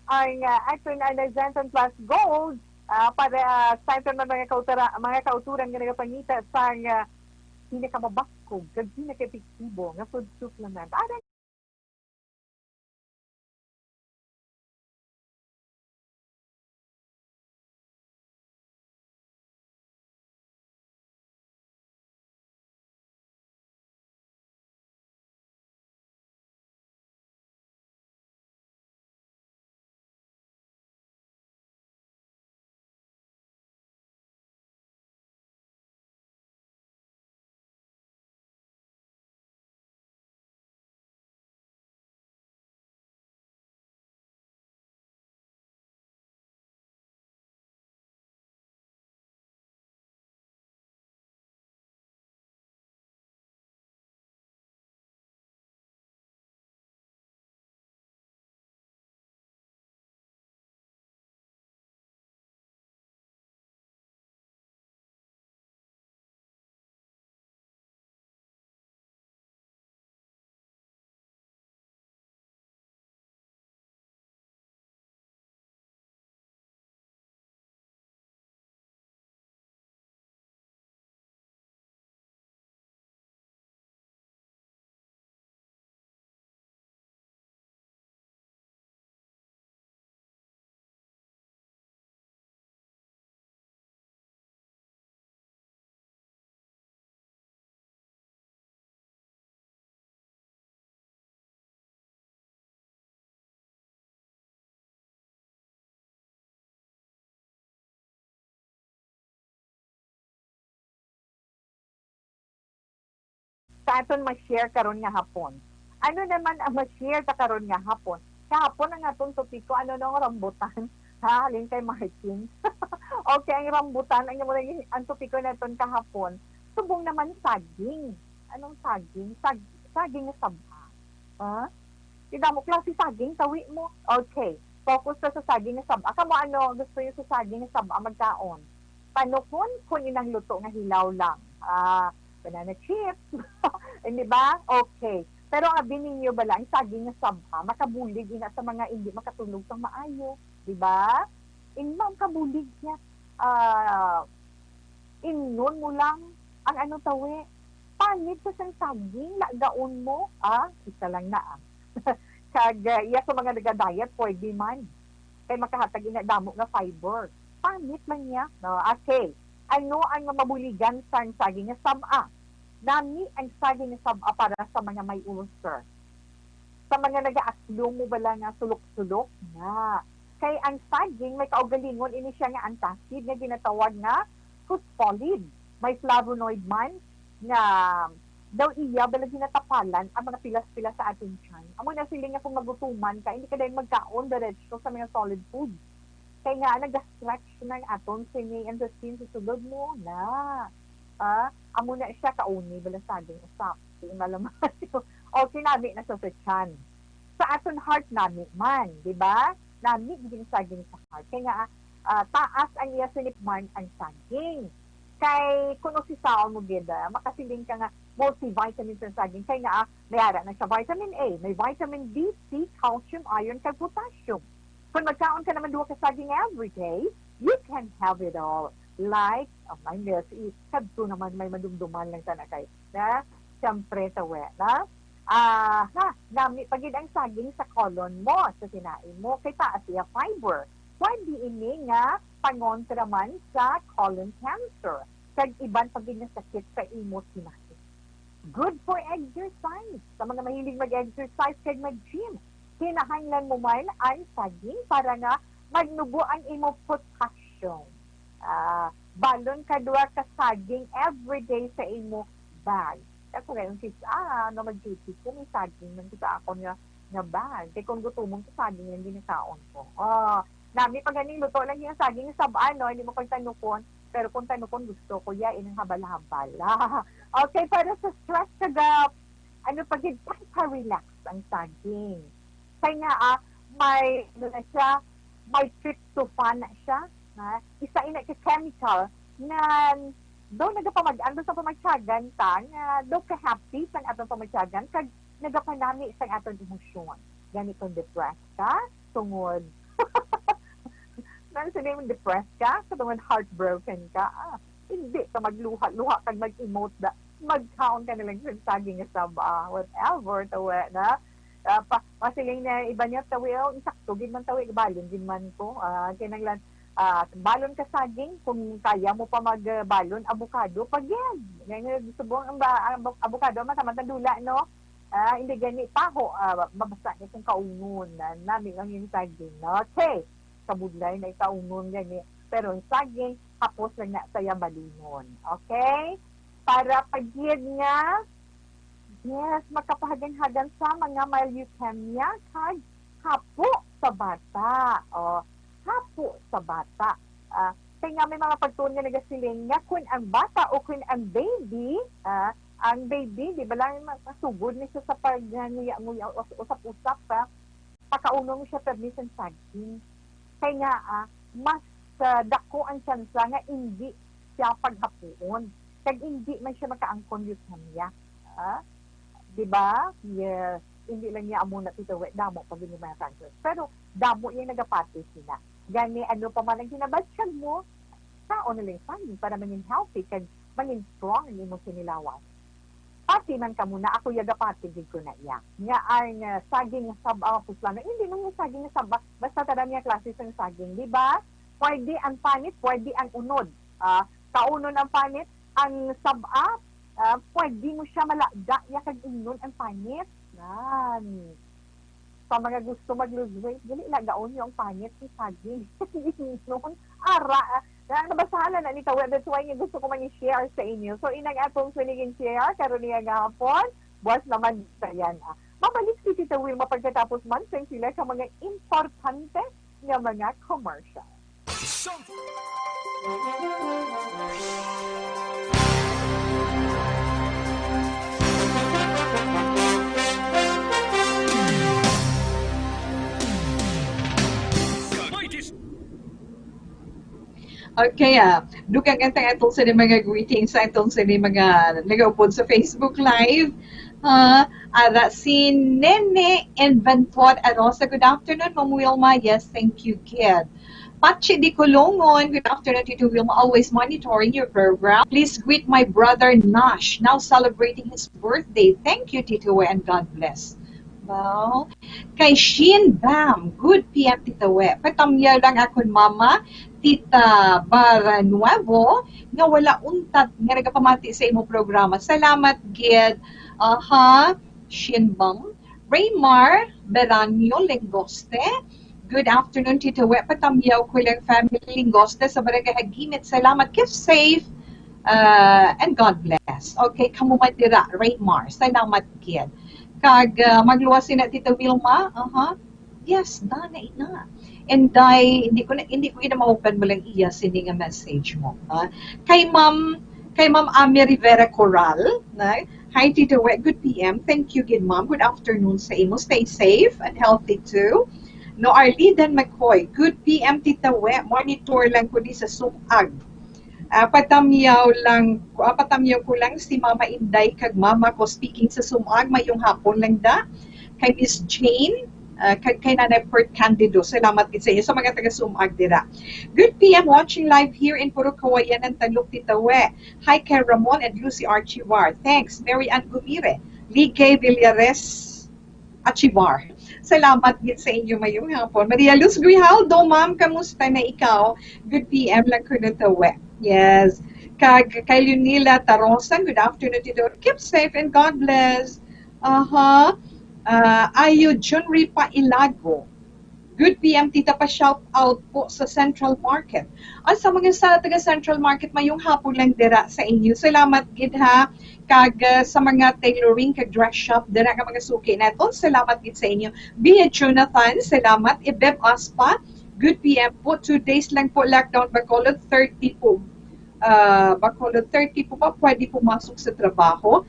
Ang actually na Argentine plus gold para sa ito na mga kauturan nga nagapangita sa hindi ka mabaskog, kag hindi ka epektibo, nga food supplement. sa aton ma-share karon nga hapon. Ano naman ang ma-share ta karon nga hapon? Kahapon ang atong topiko, ano nang rambutan? Ha, halin kay Martin. Okay, ang rambutan, ang topiko naton kahapon, subong naman saging. Anong saging? Saging na sabha. Ha? Tida mo, klase saging, tawi mo. Okay, focus ka sa saging na sabha. Kamo ano, gusto nyo sa saging na sabha magkaon? Panukon kung inang luto nga hilaw lang. Banana chips. Hindi ba? Okay. Pero ang bininyo ba lang, saging na sabha, makabulig ina sa mga hindi makatulog sa maayo. Di ba? Inmam kabulig niya. Inon mo lang ang ano tawi. Panit sa sang saging, lagaon mo. Isa lang na Kag, iya sa mga nagda-diet, pwede man. Kay makahatag ina damo nga fiber. Panit man niya. No? Okay. Ano ang mabuligan sa saging na sabha? Nami ang saging na sabha para sa mga may ulcer. Sa mga nag-aaslong mo bala nga sulok-sulok na. Kay ang saging may kaugalingon ini siya nga antacid nga ginatawag nga phospholipid. May flavonoid man nga daw iya bala ginatapalan ang mga pilas-pilas sa ating tiyan. Amo na sila nga kung magutuman ka, hindi ka dahil magkaon diretso sa mga solid foods. Kaya nga nag-stretch ng aton sini and the skin sa sulod mo na. Amo na siya kauni bala saging usap. Malaman. Okay, nami na sa tiyan. Sa aton heart nami man, di ba? Nami din saging sa heart. Kaya nga taas ang iya sinipman ang saging. Kay kuno si Saul mo bida, makasiling ka nga multivitamin sa saging. Kaya nga mayara na siya vitamin A, may vitamin B, C, calcium, iron, kag potassium. Kung magkaon ka naman duwa ka saging every day, you can have it all. Like, my milk, kadto naman may madumduman lang sana kay. Na, siyempre sa wet, na? Nami, pagid ang saging sa colon mo, sa sinain mo, kay taas iya fiber. Pwede ini nga pangontra man sa colon cancer. Kag iban pagid na sakit sa imo sinain. Good for exercise. Sa mga mahilig mag-exercise kag mag-gym. Kinahanglan mo man ang saging para nga magnubo ang imo potassium. Balon ka duwa ka saging everyday sa imo bag. Ako ngayon, no mag-duty ko, may saging man kita ako nga bag. Kaya kung gutumong sa saging yan, ginakaon ko. Nami pag ganing luto lang yung saging sa no, hindi mo pagtanukon. Pero kung tanukon, gusto ko ya, inang habal-habal. Okay, para sa stress kagap, pagid pa-relax ang saging. Kaya nga, may tryptophan na siya. Isa ina ka chemical na doon nagapamag-an doon sa pamagsagan ta nga doon ka happy sa atong pamagsagan kag nagapanami sa atong emosyon. Ganitong depressed ka, tungod nang sabihin mo depressed ka, tungod heartbroken ka, hindi ka magluha kag mag-emote da, mag-count ka na lang sa saging sa whatever, tawa na. Masiling na iba niya tawi, isakto, din man tawi, balon din man ko, kinanglan, balon ka saging, kung kaya mo pa magbalon, avocado, pag yan. Ngayon, gusto mo ang avocado, matamang dula, no? Hindi gani, paho, mabasa niya kung kaungon, namin ang yung saging, no? Okay, kabudlay na ikaungon gani. Pero yung saging, hapos lang na saya balingon. Okay? Para pagid nga, yes, makapahagan-hagan sa mga mild leukemia, kag hapo sa bata. Hapo sa bata. Kaya nga may mga pagtuon nga nagasiling nga kung ang bata o kung ang baby, di ba lang masugod ni siya sa pag-nguya usap-usap pa, pakauno mo siya permission saging. Kaya nga, mas dako ang tsansa nga hindi siya paghapuon. Kag hindi man siya makaangkon leukemia. Di ba? Yes. Hindi lang niya amo na tito, damo pag hindi mga cancer. Pero damo yung nagapati sila. Gani, ano pa man ang kinabatsyag mo, taon na lang saging para maging healthy, kag maging strong, hindi mo sinilawan. Pati man ka muna, ako yagapati din ko na iya. Nga ang saging na saba, puslan, hindi nung saging na saba, basta tarang niya klase ng saging, di ba? Pwede ang panit, pwede ang unod. Kaunon ang panit, ang saba, pwede mo siya malagda, kag inon ang panit. Yan. sa mga gusto mag-lose weight, dili lagaon yung pangit ni saging. Noon, ara, nabasahan na ni Tawe, that's why nga gusto ko man-share sa inyo. So, inang atong sunigin share, karon niya gahapon, buwas naman sa yan. Mabalik si Tita Wilma pagkatapos man sa sila ka mga importante nga mga commercial. Okay, dugang ang atong sa mga greetings sa atong sa mga nag-upod sa Facebook Live. Ada si Nene Inventor Arosa. Good afternoon, Ma'am Wilma. Yes, thank you, kid. Pachi Di Colongon. Good afternoon, Tito Wilma. Always monitoring your program. Please greet my brother Nash, now celebrating his birthday. Thank you, Tito, and God bless. Well, kay Shin Bam, good PM, Tita We. Patamya lang akon mama, Tita Baranuevo, nga wala untat nga nagapamati sa imo programa. Salamat, Gid. Shin Bam. Raymar Beranyo Lengoste. Good afternoon, Tita We. Patamyaw ko lang family Lengoste sa Barangay Hagimit. Salamat. Keep safe. And God bless. Okay, kamumatira, Raymar. Salamat, Gid. Kag magluwasin na Tita Wilma, yes, na ina. And hindi ko ina ma-open mo lang iya sini nga message mo. Kay Ma'am Ami Rivera Coral, na hi Tita We, good PM. Thank you, good ma'am. Good afternoon sa imo. Stay safe and healthy too. No, Arlidan McCoy, good PM Tita We. Monitor lang ko di sa sumag. Patamyaw ko lang si Mama Inday kag Mama ko speaking sa sumag mayong hapon lang da. Kay Miss Jane, kay Nanay Pert Candido. Salamat gid sa inyo sa mga taga sumag dira. Good PM watching live here in Puro Kawayan ng Taluk Tita We. Hi kay Ramon and Lucy Archivar. Thanks. Mary Ann Gumire, Ligay Villares Archivar. Salamat gid sa inyo mayong hapon. Maria Luz Grijaldo, ma'am, kamusta na ikaw? Good PM lang ko na Tita We. Yes. Kay Lunila Tarosan, good afternoon Tito. Keep safe and God bless. Ayo Junri Pa Ilago. Good PM Tita, pa shout out po sa Central Market. Sa mga sa taga Central Market mayong hapon lang dira sa inyo. Salamat gid ha. Kag sa mga tailoring kag dress shop dira ka mga suki naton. Salamat gid sa inyo. Bia Jonathan, salamat. Ibeb Aspa, good PM po. 2 days lang po lockdown Bacolod, 30 po. Bacolod 30 po pa pwede pumasok sa trabaho.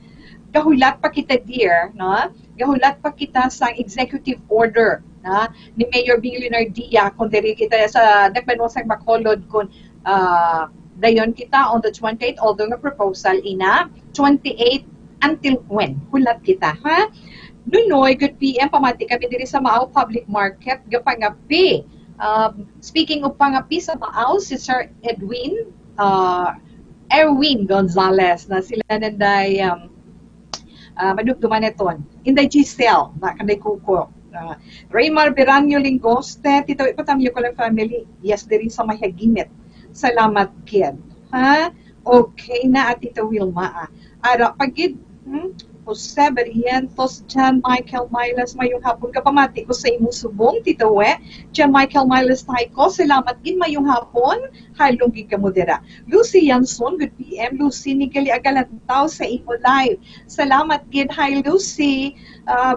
Gahulat pa kita dear, no? Gahulat pa kita sa executive order na ni Mayor Bing Leonardia kung diri kita sa nagbanwasang Bacolod kun dayon kita on the 28th, although nga proposal ina 28 until when hulat kita, ha? Nunoy, good PM, pamati kami diri sa Maaw Public Market gapangapi. Speaking of pangapi sa Maaw, si Sir Erwin Gonzalez na sila nanday madugduman neton. Inday Giselle na kanday kuko. Raymar Beranyo Lingoste, Tito Ipatamyo ko lang family. Yes, diri sa Mahagimit. Salamat, kid. Ha? Okay na at Tito Wilma. Ara pagid Jose Barrientos, John Michael Miles, mayong hapon ka pamati ko sa imong subong, Tito We. John Michael Miles tayo, salamat gid mayong hapon, halong gid ka mo dira. Lucy Yanson, good PM. Lucy, nigali agalantaw sa imo live. Salamat gid, hi Lucy.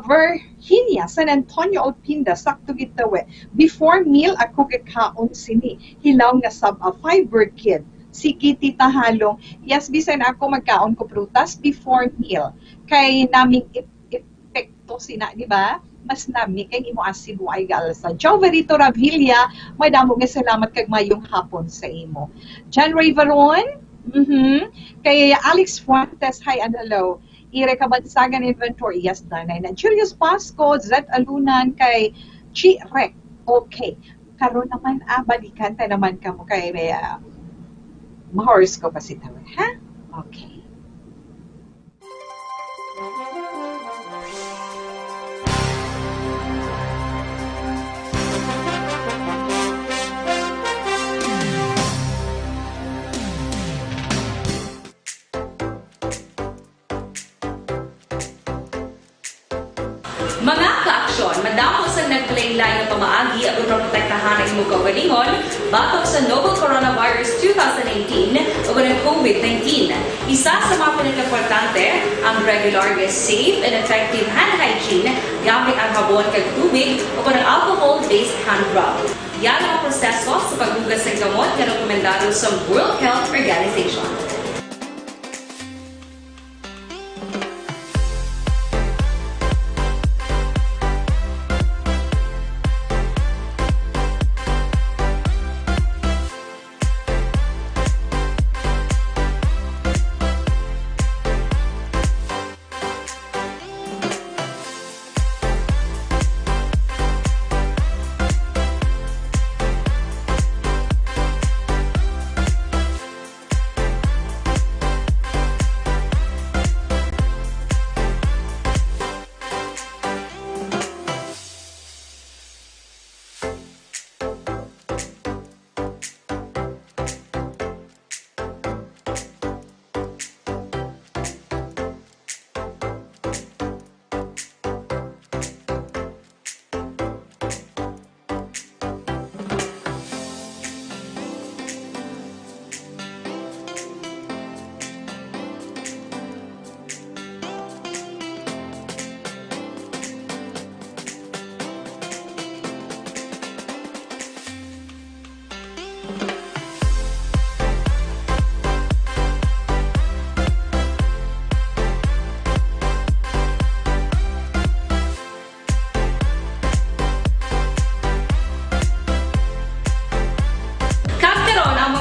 Virginia, San Antonio Alpinda, sakto gid tawe. Before meal, ako gakaon sini. Hilaw nga fiber kid. Sige, Tita Halong. Yes, bisan ako magkaon ko prutas before meal. Kay naming epekto sina, di ba? Mas nami kay imo asibo ay gaalsa. Joverito Ravilla, may damo nga salamat kag mayong hapon sa imo. John Ray Varon, kay Alex Fuentes, hi and hello. Ire Kabansagan Inventory, yes, nanay na. Julius Pasco, Z Alunan, kay Chi Rek. Okay. Karon naman, balikan tayo naman ka mo kay ma-horoscope pa si Tawe, ha? Okay. Mga ka-aksyon, madamo sa nagpalaylay nga pamaagi agon protektahan ang imong kaugalingon batok sa novel coronavirus 2018 ug ang COVID-19. Isa sa mga pinakaimportante ang regular, safe, and effective hand hygiene gamit ang habon kag tubig o ang alcohol-based hand rub. Yan ang proseso sa paghugas ng gamot nga rekomendado sa World Health Organization.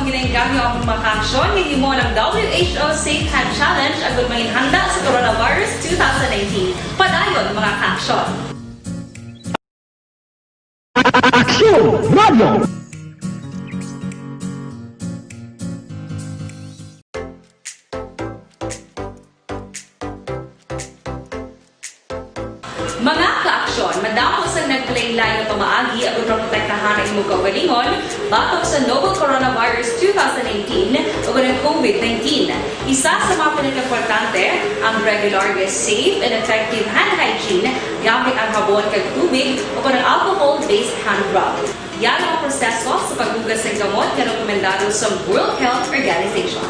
Ginagawa ang makaksyon ng imo ng WHO Safe Hand Challenge agad maging handa sa coronavirus 2019. Padayon mga kaaksyon! Aksyon Radio! Mga kaaksyon, madamo sa nagpalaylay nga pamaagi agon protektahan ang imong kaugalingon batok sa novel coronavirus 2018 ug ang COVID-19. Isa sa mga pinakaimportante ang regular, safe, and effective hand hygiene gamit ang habon kag tubig o ang alcohol-based hand rub. Yan ang proseso sa paghugas ng gamot nga rekomendado sa World Health Organization.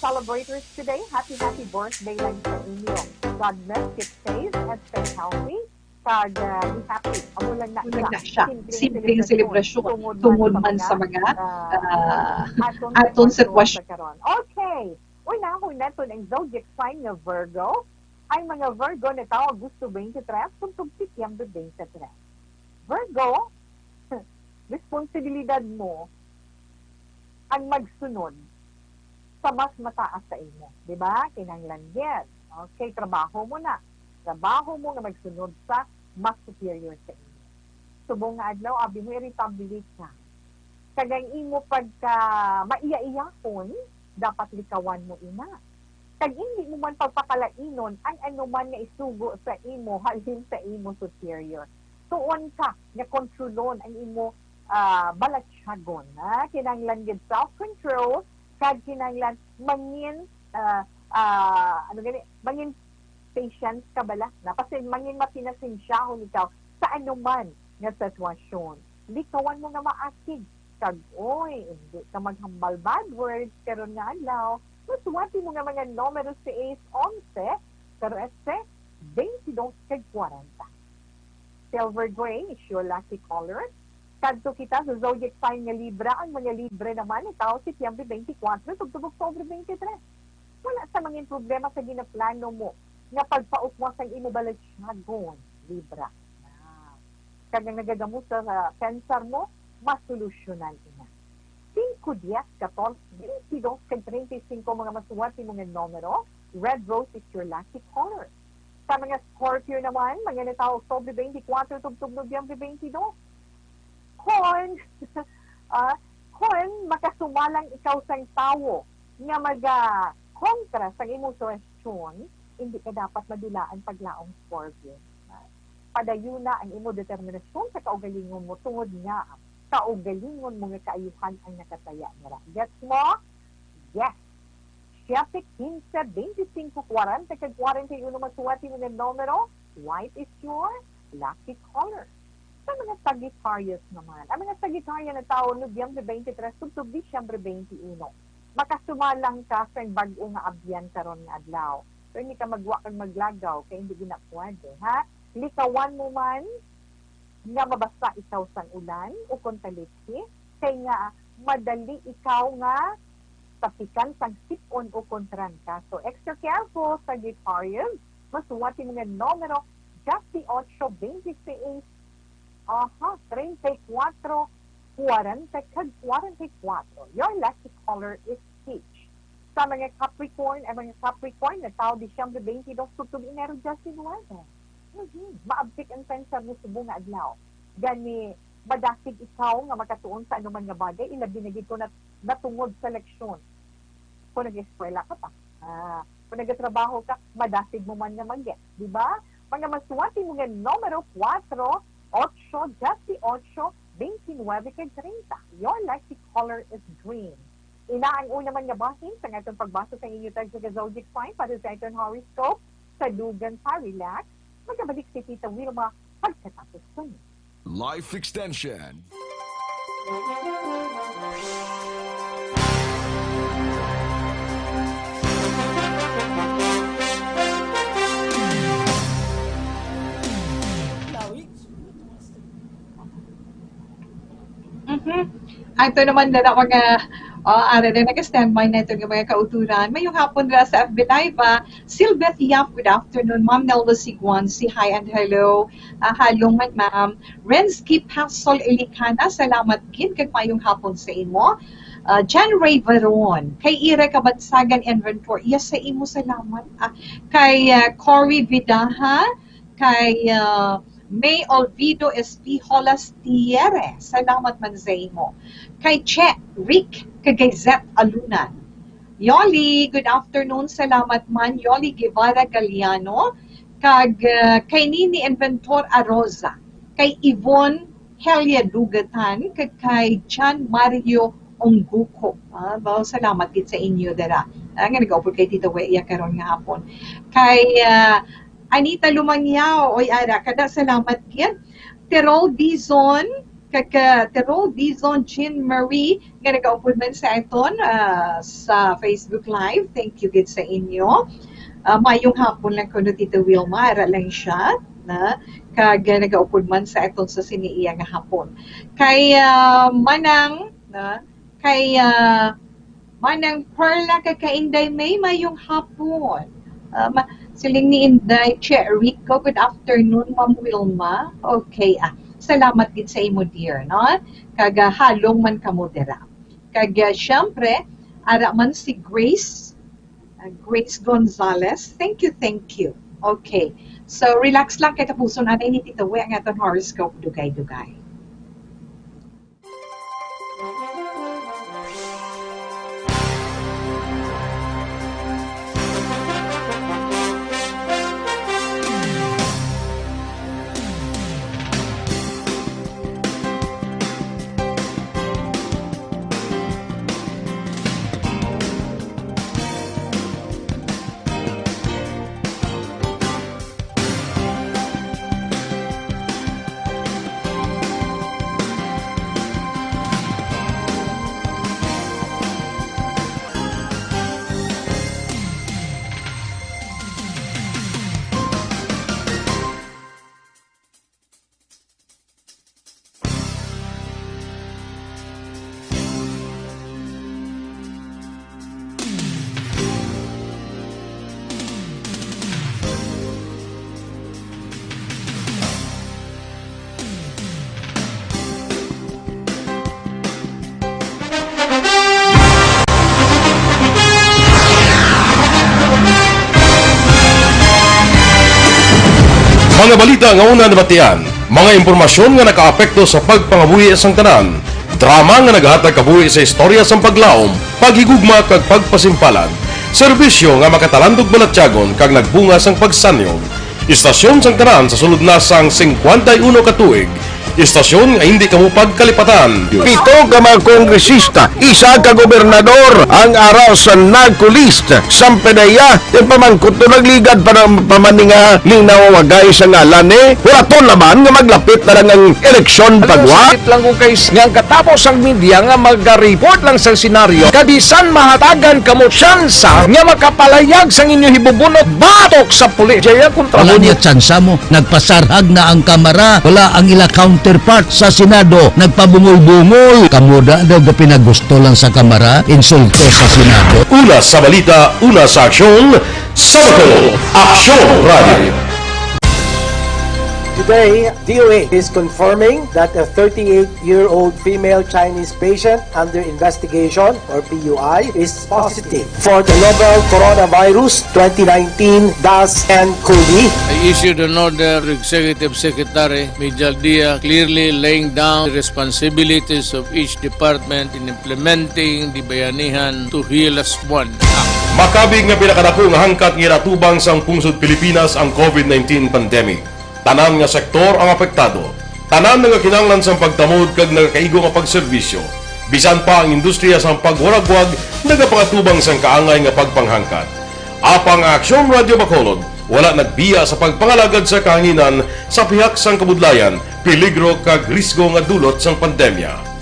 Celebrators today, happy birthday lang sa inyo. God bless, keep safe, and stay healthy. Kag be happy. Amo lang na siya. Simpleng selebrasyon tungod man sa mga aton sitwasyon. Okay. Una, neto ng zodiac sign ng Virgo. Ay mga Virgo na tao Agosto 23 kung September 23. Virgo, responsibilidad mo ang magsunod sa mas mataas sa imo, di ba? Kinahanglan yan. Okay, trabaho mo na. Trabaho mo na magsunod sa mas superior sa imo. Subong nga adlaw, abi mo irritability ka. Kagang imo pagka maiya-iyakon, dapat likawan mo ina. Kag hindi mo man pagpakalainon ang anuman nga isugo sa imo halin sa imo superior. Tuon ka nga kontrolon ang imo balatsyagon. Kinahanglan gid self-control, kag kinahanglan mangin mangin patience ka bala na kasi mangin mapinasensyahon ikaw sa anuman nga sitwasyon. Likawan mo nga maakig kag oy hindi ka maghambal bad words karon nga adlaw. Masuwati mo nga mga numero 6, 11, 13, 22 kag 40. Silver gray is your lucky color. Kadto kita sa zodiac sign nga Libra, ang mga Libre naman itaw Setyembre 24 tugtog Oktubre 23. Wala sa mga problema sa ginaplano mo nga pagpaukwas ang imo balatsyagon, Libra. Kag nagagamot sa pensar mo, masolusyonan ina. 5, 10, 14, 22, kag 35 mga masuwat mga numero. Red rose is your lucky color. Sa mga Scorpio naman, mga nataw October 24, tugtog Nobyembre 22. Kung, kung makasumalang ikaw sang tao nga kontra sa imong suwestyon, hindi ka dapat madulaan paglaong Scorpio. Padayuna ang imo determinasyon sa kaugalingon mo tungod nga kaugalingon mo nga kaayuhan ang nakataya nila. Gets mo? Yes. 7, 15, 25, 40, kag 41 masuwati mo ng numero, white is your lucky color. Sa mga Sagittarius naman, ang mga Sagittarius na tao, Nobyembre 23, tugtog Disyembre 21. Makasumalang ka sa bag-o nga abyan karon nga adlaw. So, hindi ka maglagaw, kaya hindi ginapwede, ha? Likawan mo man, nga mabasa ikaw sang ulan, o kontalitsi, kaya nga, madali ikaw nga, tapikan sang sipon o kontran ka. So, extra careful, Sagittarius, masuwati mga numero, 18, 26, 34, 40, kag 44. Your lucky color is peach. Sa mga Capricorn, ay mga Capricorn na tao Disyembre 22, tugtog Enero 19. Maabtik ang pensar mo subong nga adlaw. Gani, madasig ikaw nga makatuon sa anuman nga bagay, ilabi na gito na natungod sa leksyon. Kung nag-eskwela ka pa, kung nag-trabaho ka, madasig mo man nga mag-get. Diba? Mga masuwati mo nga numero 4, 8, 18, 29, kag 30. Your lucky color is green. Inaang una man nga bahin sa atong pagbasa sa inyo tag sa zodiac sign para sa atong horoscope sa dugan pa relax. Magkabalik si Tita Wilma pagkatapos ko niyo. Life Extension. Ito naman na mga ara na nag-standby na ito ng mga kauturan. Mayong hapon na sa FB Live. Silbeth Yap, good afternoon. Ma'am Nelva Siguan, si hi and hello. Hello man ma'am. Rensky Pasol Elikana, salamat gid kag mayong hapon sa imo. Jan Ray Varon, kay Ira Kabansagan Inventory, yes sa imo salamat. Kay Cory Vidaha, kay May Olvido SP Holastiere, salamat man sa imo. Kay Che Rick Kagayzet Alunan. Yoli, good afternoon, salamat man. Yoli Guevara Galiano. Kag kay Nini Inventor Aroza. Kay Yvonne Helia Dugatan. Kag kay John Mario Ongguko. Salamat gid sa inyo dara. Nga nag-upload kay Tita Weya karon nga hapon. Kay Anita Lumangyaw, oy ara, kada salamat gid. Terol Dizon, kag Terol Dizon Jean Marie, nga nag-upload man sa aton sa Facebook Live. Thank you gid sa inyo. Mayong hapon lang kuno Tita Wilma, ara lang siya. Kag nag-upload man sa aton sa siniiya nga hapon. Kay Manang, kay Manang Perla, kay Kainday May, mayong hapon. Siling ni Inday, Che Rico, good afternoon, Ma'am Wilma. Okay, salamat gid sa imo, dear, no? Kag halong man kamo dira. Kag syempre, ara man si Grace, Grace Gonzalez. Thank you, thank you. Okay, so relax lang kay tapuson anay ni Tita We ang aton horoscope dugay-dugay. Mga balita nga una nabatian, mga impormasyon nga nakaapekto sa pagpangabuhi sang tanan, drama nga naghatag kabuhi sa istorya sang paglaom, paghigugma kag pagpasimpalan, serbisyo nga makatalandog balatyagon kag nagbunga sang pagsanyog, istasyon sang tanan sa sulod na sang 51 ka tuig, istasyon nga hindi kamo pagkalipatan. 7 ka mga kongresista, 1 ka gobernador ang araw sa nagkulist sa pedaya yung pamangkot to nagligad para pamaninga linaw wagay sa ngalan wala to naman nga maglapit na lang ang eleksyon pagwa lang ko kay nga katapos ang media nga mag-report lang sa senaryo kabisan mahatagan kamo tsansa nga makapalayag sa inyo hibubunot batok sa pulis jaya kontra wala niya tsansa mo, nagpasarhag na ang kamara, wala ang ila counterpart sa Senado, nagpabungol-bungol. Kamuda daw ga pinagusto lang sa kamara, insulto sa Senado. Una sa balita, una sa aksyon, Sabado, Aksyon Radio. Today, DOA is confirming that a 38-year-old female Chinese patient under investigation, or PUI, is positive for the novel coronavirus 2019-nCoV. I issued an order to Executive Secretary Mijal Dia clearly laying down the responsibilities of each department in implementing the Bayanihan to Heal as One Act. Makabig nga pinakadako nga hangkat nga natubang sang pungsod Pilipinas ang COVID-19 pandemic. Tanan nga sektor ang apektado. Tanan nga kinahanglan sang pagtamod kag nagakaigo nga pagserbisyo. Bisan pa ang industriya sang pagwaragwag nagapangatubang sang kaangay nga pagpanghangkat. Apang Aksyon Radio Bacolod wala nagbiya sa pagpangalagad sa kahanginan sa pihak sang kabudlayan, peligro kag risgo nga dulot sang pandemya.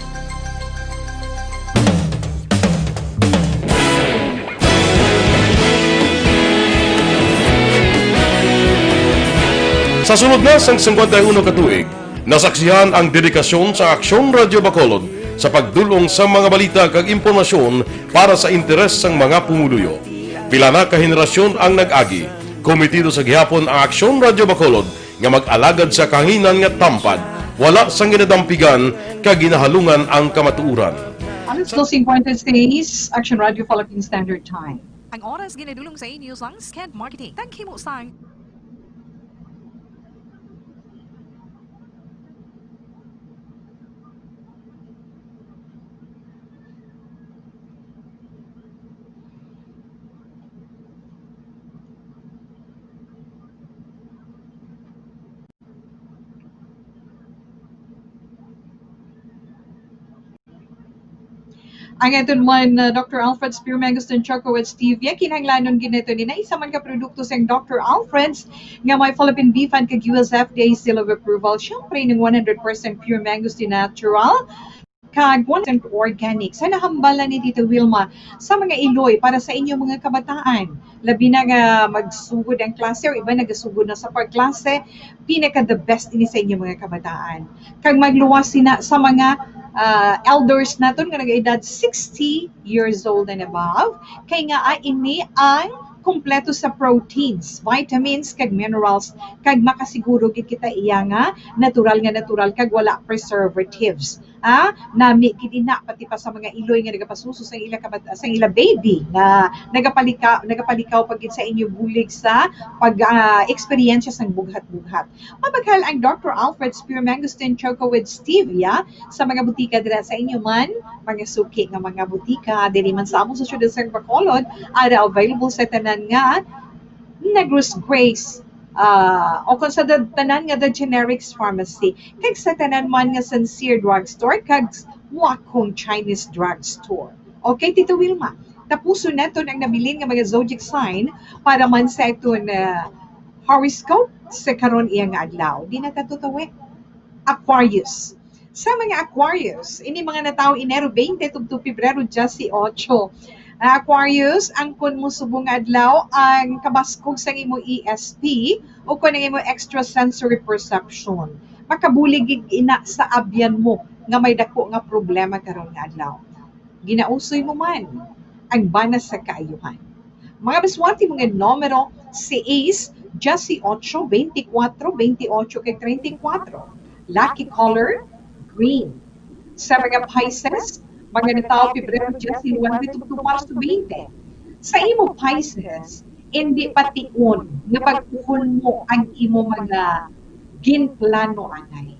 Sa sunod na sang 51 katuig, nasaksihan ang dedikasyon sa Aksyon Radio Bacolod sa pagdulong sa mga balita kag impormasyon para sa interes sang mga pumuluyo. Pila na ka henerasyon ang nag-agi, komitido sa gihapon ang Aksyon Radio Bacolod nga mag-alagad sa kahanginan nga tampad, wala sang ginadampigan kag ginahalungan ang kamatuuran. Alas 12:46, Action Radio Philippine Standard Time. Ang oras ginadulong sa inyo sang Scant Marketing. Thank you mo sang Ang aton man Dr. Alfred Spear Mangoston Choco with Stevia kinahanglanon ginito ni na isa man ka produkto sa Dr. Alfred's nga may Philippine Beef and kag US FDA seal of approval. Syempre ng 100% pure mangosteen natural kag 100% organic. Sa nahambala ni Tita Wilma sa mga Iloy para sa inyong mga kabataan. Labi na nga magsugod ang klase o iba nagasugod na sa pagklase, pinaka the best ini sa inyong mga kabataan. Kag magluwas sina sa mga elders naton nga nag-edad 60 years old and above kay nga ini ang kumpleto sa proteins, vitamins kag minerals kag makasiguro gid kita iya nga natural kag wala preservatives. Nami gid ina pati pa sa mga Iloy nga nagapasuso sa ila baby na nagapalikaw pag sa inyo bulig sa pag eksperyensya sang bughat-bughat. Mabaghal ang Dr. Alfred Spear Mangosteen Choco with Stevia sa mga butika dira sa inyo man, mga suki nga mga butika diri man sa among sa syudad sa Bacolod, ara available sa tanan nga Negros Grace o kung sa tanan nga the generics pharmacy kag sa tanan man nga sincere drugstore kag Wakong Chinese drugstore. Okay, Tita Wilma, tapuso nato ang nabilin nga mga zodiac sign para man sa iton horoscope sa karon iyang adlaw. Di na tatutuwi. Aquarius. Sa mga Aquarius, ini mga natawo Enero 20 tugtog Pebrero 18. Aquarius, ang kun mo subong adlaw ang kabaskog sa imo ESP o kun ang imo extrasensory perception. Makabulig ina sa abyan mo nga may dako nga problema karon nga adlaw. Ginausoy mo man ang banas sa kaayuhan. Mga biswati mga numero 6, 18, 24, 28 kay 34. Lucky color green. Sa mga Pisces, mga natawo Pebrero 19 tugtog Marso 20. Sa imo Pisces, hindi patiun nga pagpuhon mo ang imo mga ginplano anay.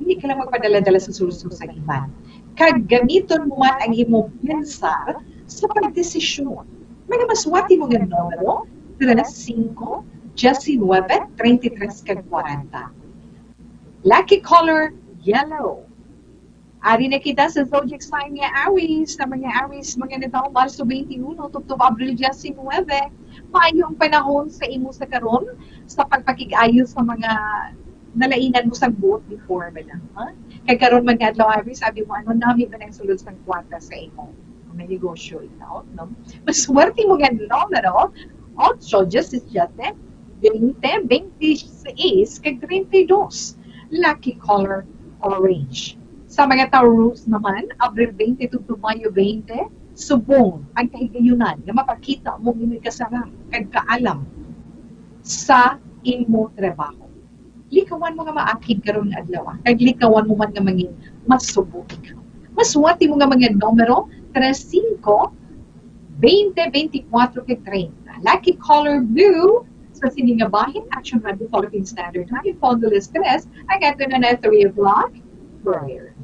Hindi ka lang magpadala-dala sa sulsol sa iban. Kag gamiton mo man ang imo pensar sa pagdesisyon. Mga maswati mo nga numero, 35, 19, 33 kag 40. Lucky color, yellow. Ari na kita sa zodiac sign nga Aries, na mga Aries, mga nitao Marso 21, tubtob Abril 19. Paano ang panahon sa imo sa karon sa pagpakig-ayos sa mga nalainan mo sa buot before ba lang, ha? Kay karon man nga adlaw Aries, sabi mo ano nami ba nang sulod sa kwarta sa imo? May negosyo ikaw, no? Maswerte mo nga numero, 8, 17, 20, 26, kag 32. Lucky color, orange. Sa mga Taurus naman, Abril 20 to Mayo 20, subong ang kahigayunan na mapakita mo imo'y kasarang kag kaalam sa imo trabaho. Likawan mo nga maakid karon adlaw, kag likawan mo man nga mangin masubo ikaw. Maswati mo nga mga numero 35, 20, 24 kag 30. Lucky color blue. Sa sininga bahin, Action Radio Philippine Standard Time, Fondo Stress, ang ato na 3 o'clock, prayer.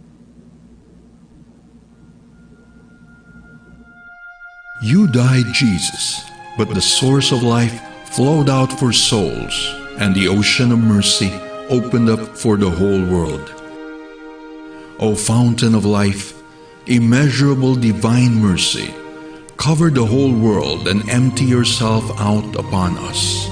You died, Jesus, but the source of life flowed out for souls, and the ocean of mercy opened up for the whole world. O fountain of life, immeasurable divine mercy, cover the whole world and empty yourself out upon us.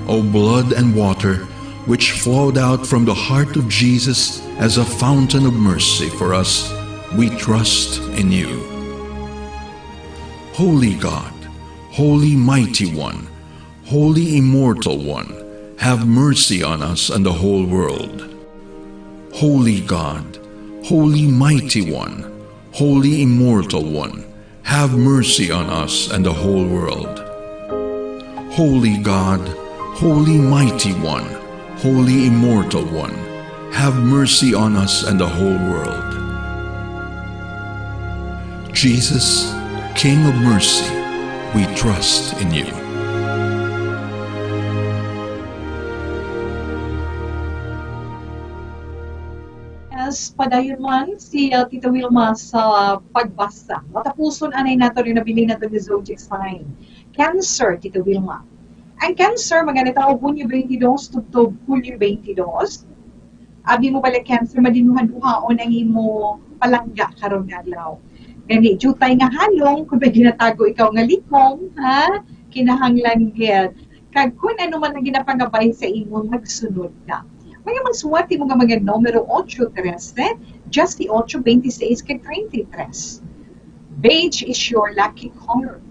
O blood and water, which flowed out from the heart of Jesus as a fountain of mercy for us, we trust in you. Holy God, Holy Mighty One, Holy Immortal One, have mercy on us and the whole world. Holy God, Holy Mighty One, Holy Immortal One, have mercy on us and the whole world. Holy God, Holy Mighty One, Holy Immortal One, have mercy on us and the whole world. Jesus, King of mercy, we trust in you. As padayon man si Tita Wilma sa pagbasa. Matapuson anay nato rin nabili nato ni zodiac sign. Cancer, Tita Wilma. Ang Cancer, mga nitao, Hunyo 22, tugtog Hulyo 22. Abi mo pala Cancer, madinuhan-duhaon ang imo palangga karon nga adlaw. Gani, jutay nga halong, kung may ginatago ikaw nga likom, ha? Kinahanglan gyud. Kag kung ano man ang ginapangabay sa imo, magsunod ka. Mga magsuwati mo nga mga numero 8, 13, just the 8, 26, kag 33. Beige is your lucky color.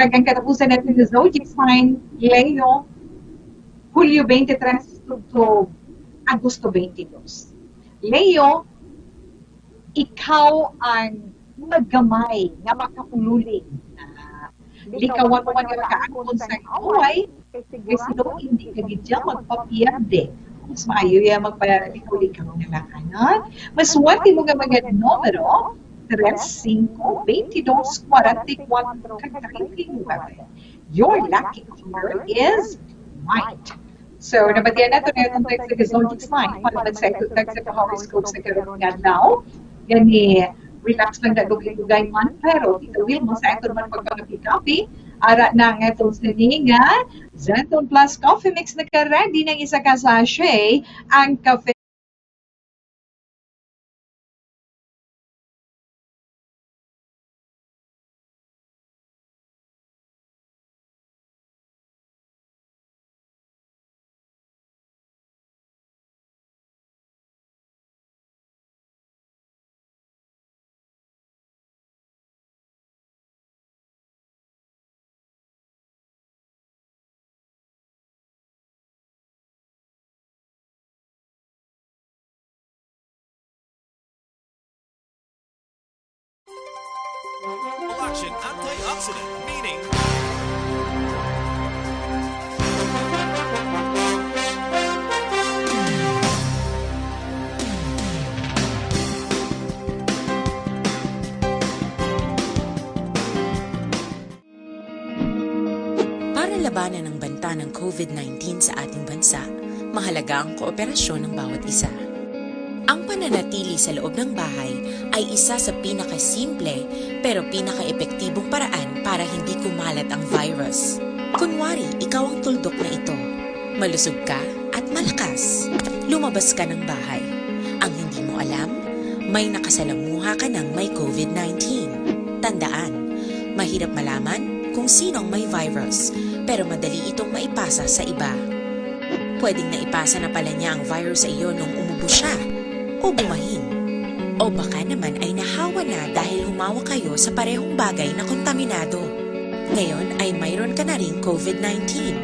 Kag ang katapusan natin ng zodiac sign, Leo, Hulyo 23 to Agosto 22. Leo, ikaw ang maggamay nga makapululing. Likawan mo man nga makaangkon sa away, kasi doon hindi ka gidya magpapiyade. Mas maayo yan magpalikaw-likaw na lang. Mas wati mo nga mga numero, 35, 22, 44, 39. Your lucky color is white. So, nabatiyan nato na itong text sa zodiac sign. Pag sa horoscope sa karoon nga daw, gani, relax lang na dugay man, pero Tita Wilma sa ito naman pagpapikapi, ara na ang itong sininga, Zenton Plus Coffee Mix na ka-ready ng isa ka sachet, ang cafe. Action antioxidant, meaning banta ng COVID-19 sa ating bansa, mahalaga ang kooperasyon ng bawat isa. Ang pananatili sa loob ng bahay ay isa sa pinakasimple pero pinaka-epektibong paraan para hindi kumalat ang virus. Kunwari, ikaw ang tuldok na ito. Malusog ka at malakas. Lumabas ka ng bahay. Ang hindi mo alam, may nakasalamuha ka ng may COVID-19. Tandaan, mahirap malaman kung sino ang may virus, pero madali itong maipasa sa iba. Pwedeng naipasa na pala niya ang virus sa iyo nung umubo siya, o bumahin. O baka naman ay nahawa na dahil humawa kayo sa parehong bagay na kontaminado. Ngayon ay mayroon ka na rin COVID-19.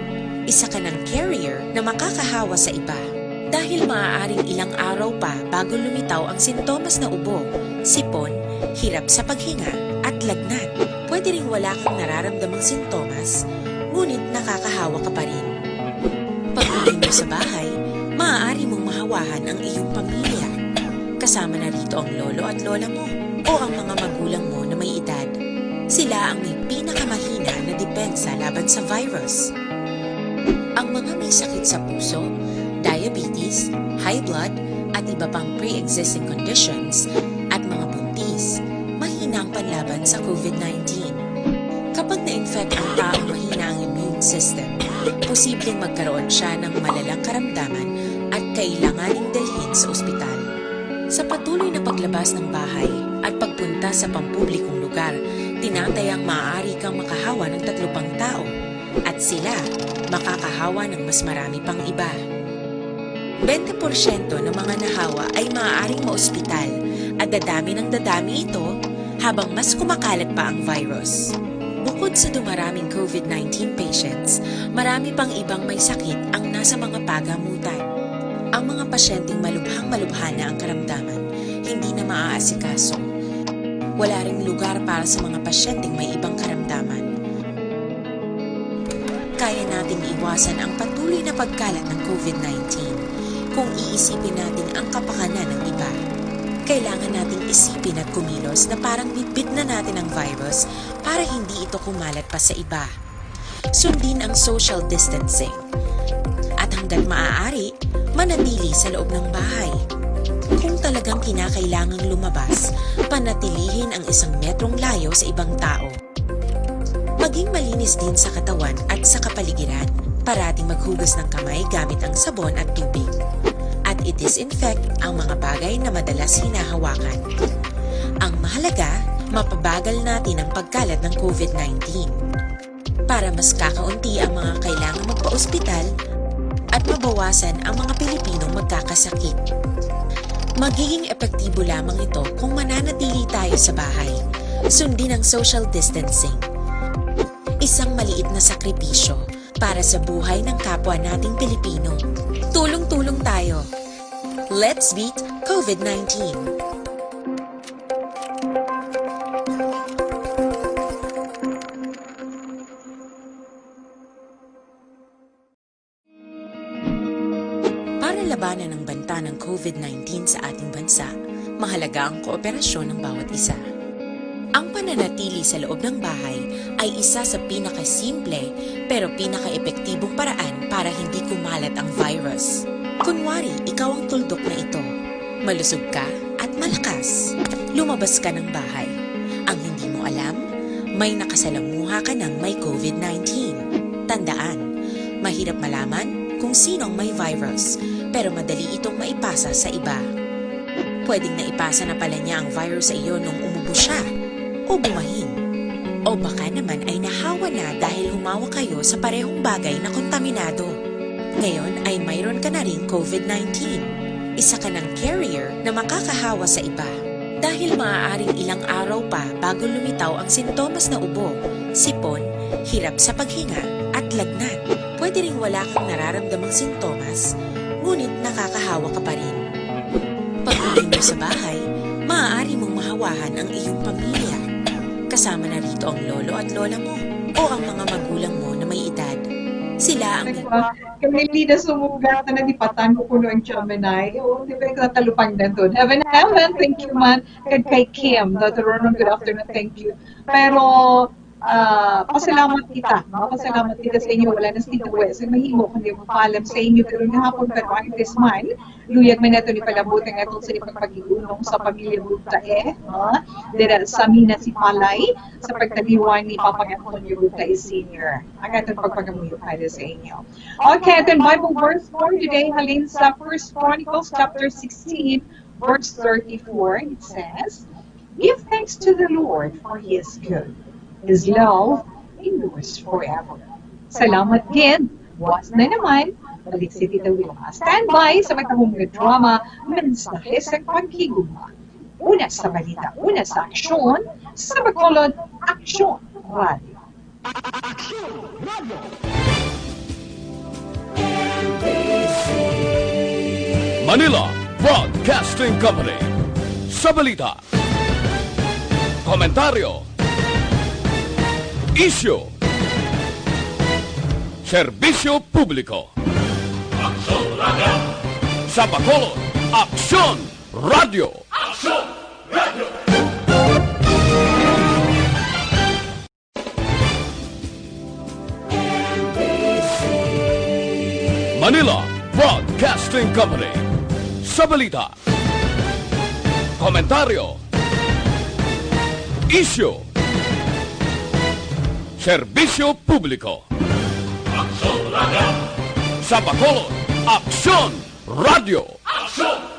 Isa ka ng carrier na makakahawa sa iba. Dahil maaaring ilang araw pa bago lumitaw ang sintomas na ubo, sipon, hirap sa paghinga at lagnat. Pwede ring wala kang nararamdamang sintomas, ngunit nakakahawa ka pa rin. Pag-uwi mo sa bahay, maaari mong mahawahan ang iyong pamilya. Kasama na rito ang lolo at lola mo o ang mga magulang mo na may edad. Sila ang may pinakamahina na depensa laban sa virus. Ang mga may sakit sa puso, diabetes, high blood, at iba pang pre-existing conditions, at mga buntis, mahina ang panlaban sa COVID-19. Kapag na-infect ang taong mahina ang immune system, posibleng magkaroon siya ng malalang karamdaman at kailanganing dalhin sa ospital. Sa patuloy na paglabas ng bahay at pagpunta sa pampublikong lugar, tinatayang maaari kang makahawa ng 3 pang tao at sila makakahawa ng mas marami pang iba. 20% ng mga nahawa ay maaaring maospital at dadami ng dadami ito habang mas kumakalat pa ang virus. Bukod sa dumaraming COVID-19 patients, marami pang ibang may sakit ang nasa mga pagamutan. Ang mga pasyenteng malubhang-malubha na ang karamdaman, hindi na maaasikaso. Wala ring lugar para sa mga pasyenteng may ibang karamdaman. Kaya nating iwasan ang patuloy na pagkalat ng COVID-19 kung iisipin natin ang kapakanan ng iba. Kailangan nating isipin at kumilos na parang bitbit na natin ang virus para hindi ito kumalat pa sa iba. Sundin ang social distancing. At hanggat maaari, manatili sa loob ng bahay. Kung talagang kinakailangang lumabas, panatilihin ang 1 metrong layo sa ibang tao. Maging malinis din sa katawan at sa kapaligiran. Parating maghugas ng kamay gamit ang sabon at tubig. At i-disinfect ang mga bagay na madalas hinahawakan. Ang mahalaga, mapabagal natin ang pagkalat ng COVID-19. Para mas kakaunti ang mga kailangang magpa-ospital at mabawasan ang mga Pilipinong magkakasakit. Magiging epektibo lamang ito kung mananatili tayo sa bahay. Sundin ang social distancing. Isang maliit na sakripisyo para sa buhay ng kapwa nating Pilipino. Tulong-tulong tayo. Let's beat COVID-19. Para labanan ang banta ng COVID-19 sa ating bansa, mahalaga ang kooperasyon ng bawat isa. Ang pananatili sa loob ng bahay ay isa sa pinakasimple pero pinaka-epektibong paraan para hindi kumalat ang virus. Kunwari, ikaw ang tuldok na ito. Malusog ka at malakas. Lumabas ka ng bahay. Ang hindi mo alam, may nakasalamuha ka ng may COVID-19. Tandaan, mahirap malaman kung sino ang may virus, pero madali itong maipasa sa iba. Pwedeng naipasa na pala niya ang virus sa iyo nung umubo siya, o bumahin. O baka naman ay nahawa na dahil humawa kayo sa parehong bagay na kontaminado. Ngayon ay mayroon ka na rin COVID-19. Isa ka ng carrier na makakahawa sa iba. Dahil maaaring ilang araw pa bago lumitaw ang sintomas na ubo, sipon, hirap sa paghinga at lagnat. Pwede ring wala kang nararamdamang sintomas, ngunit nakakahawa ka pa rin. Pag-uwi mo sa bahay, maaari mong mahawahan ang iyong pamilya. Kasama na rito ang lolo at lola mo o ang mga magulang mo na may edad. Sila ang... Kami na sumugat na nagipatan ko kuno ang Chaminay. O, di ba yung natalupang na doon? Heaven, thank you man. Kay Kim, Dr. Ronald, good afternoon, thank you. Pero, Pasalamat kita, no? Pasalamat kita sa inyo. Wala na sa Tita Wes. Ang mahimo kundi magpaalam sa inyo. Pero nahapon pero ang this man, luyag man nato ni palabutan nga itong sa ipagpag-iunong sa pamilya Bugtae, no? Dira sa Mina si Palay, sa pagtaliwan ni Papa Antonio Bugtae Sr. Ang atong pagpagamuyo para sa inyo. Okay, ating Bible verse for today, halin sa 1 Chronicles chapter 16, verse 34. It says, "Give thanks to the Lord for He is good. His love endures forever." Salamat din. Buwas na naman. Balik si Tita Wilma. Standby sa matahong drama, mensahe sa pagkiguma. Una sa balita, una sa aksyon, sa Bacolod, Aksyon Radio. Aksyon Radio! Manila Broadcasting Company. Sa balita, komentaryo, issue, serbisyo publiko. Aksyon Radio! Sa Bacolod, Aksyon Radio! Aksyon Radio! Manila Broadcasting Company. Sa balita, komentaryo, issue, serbisyo publiko. Aksyon Radio! Sa Bacolod, Aksyon Radio! Aksyon!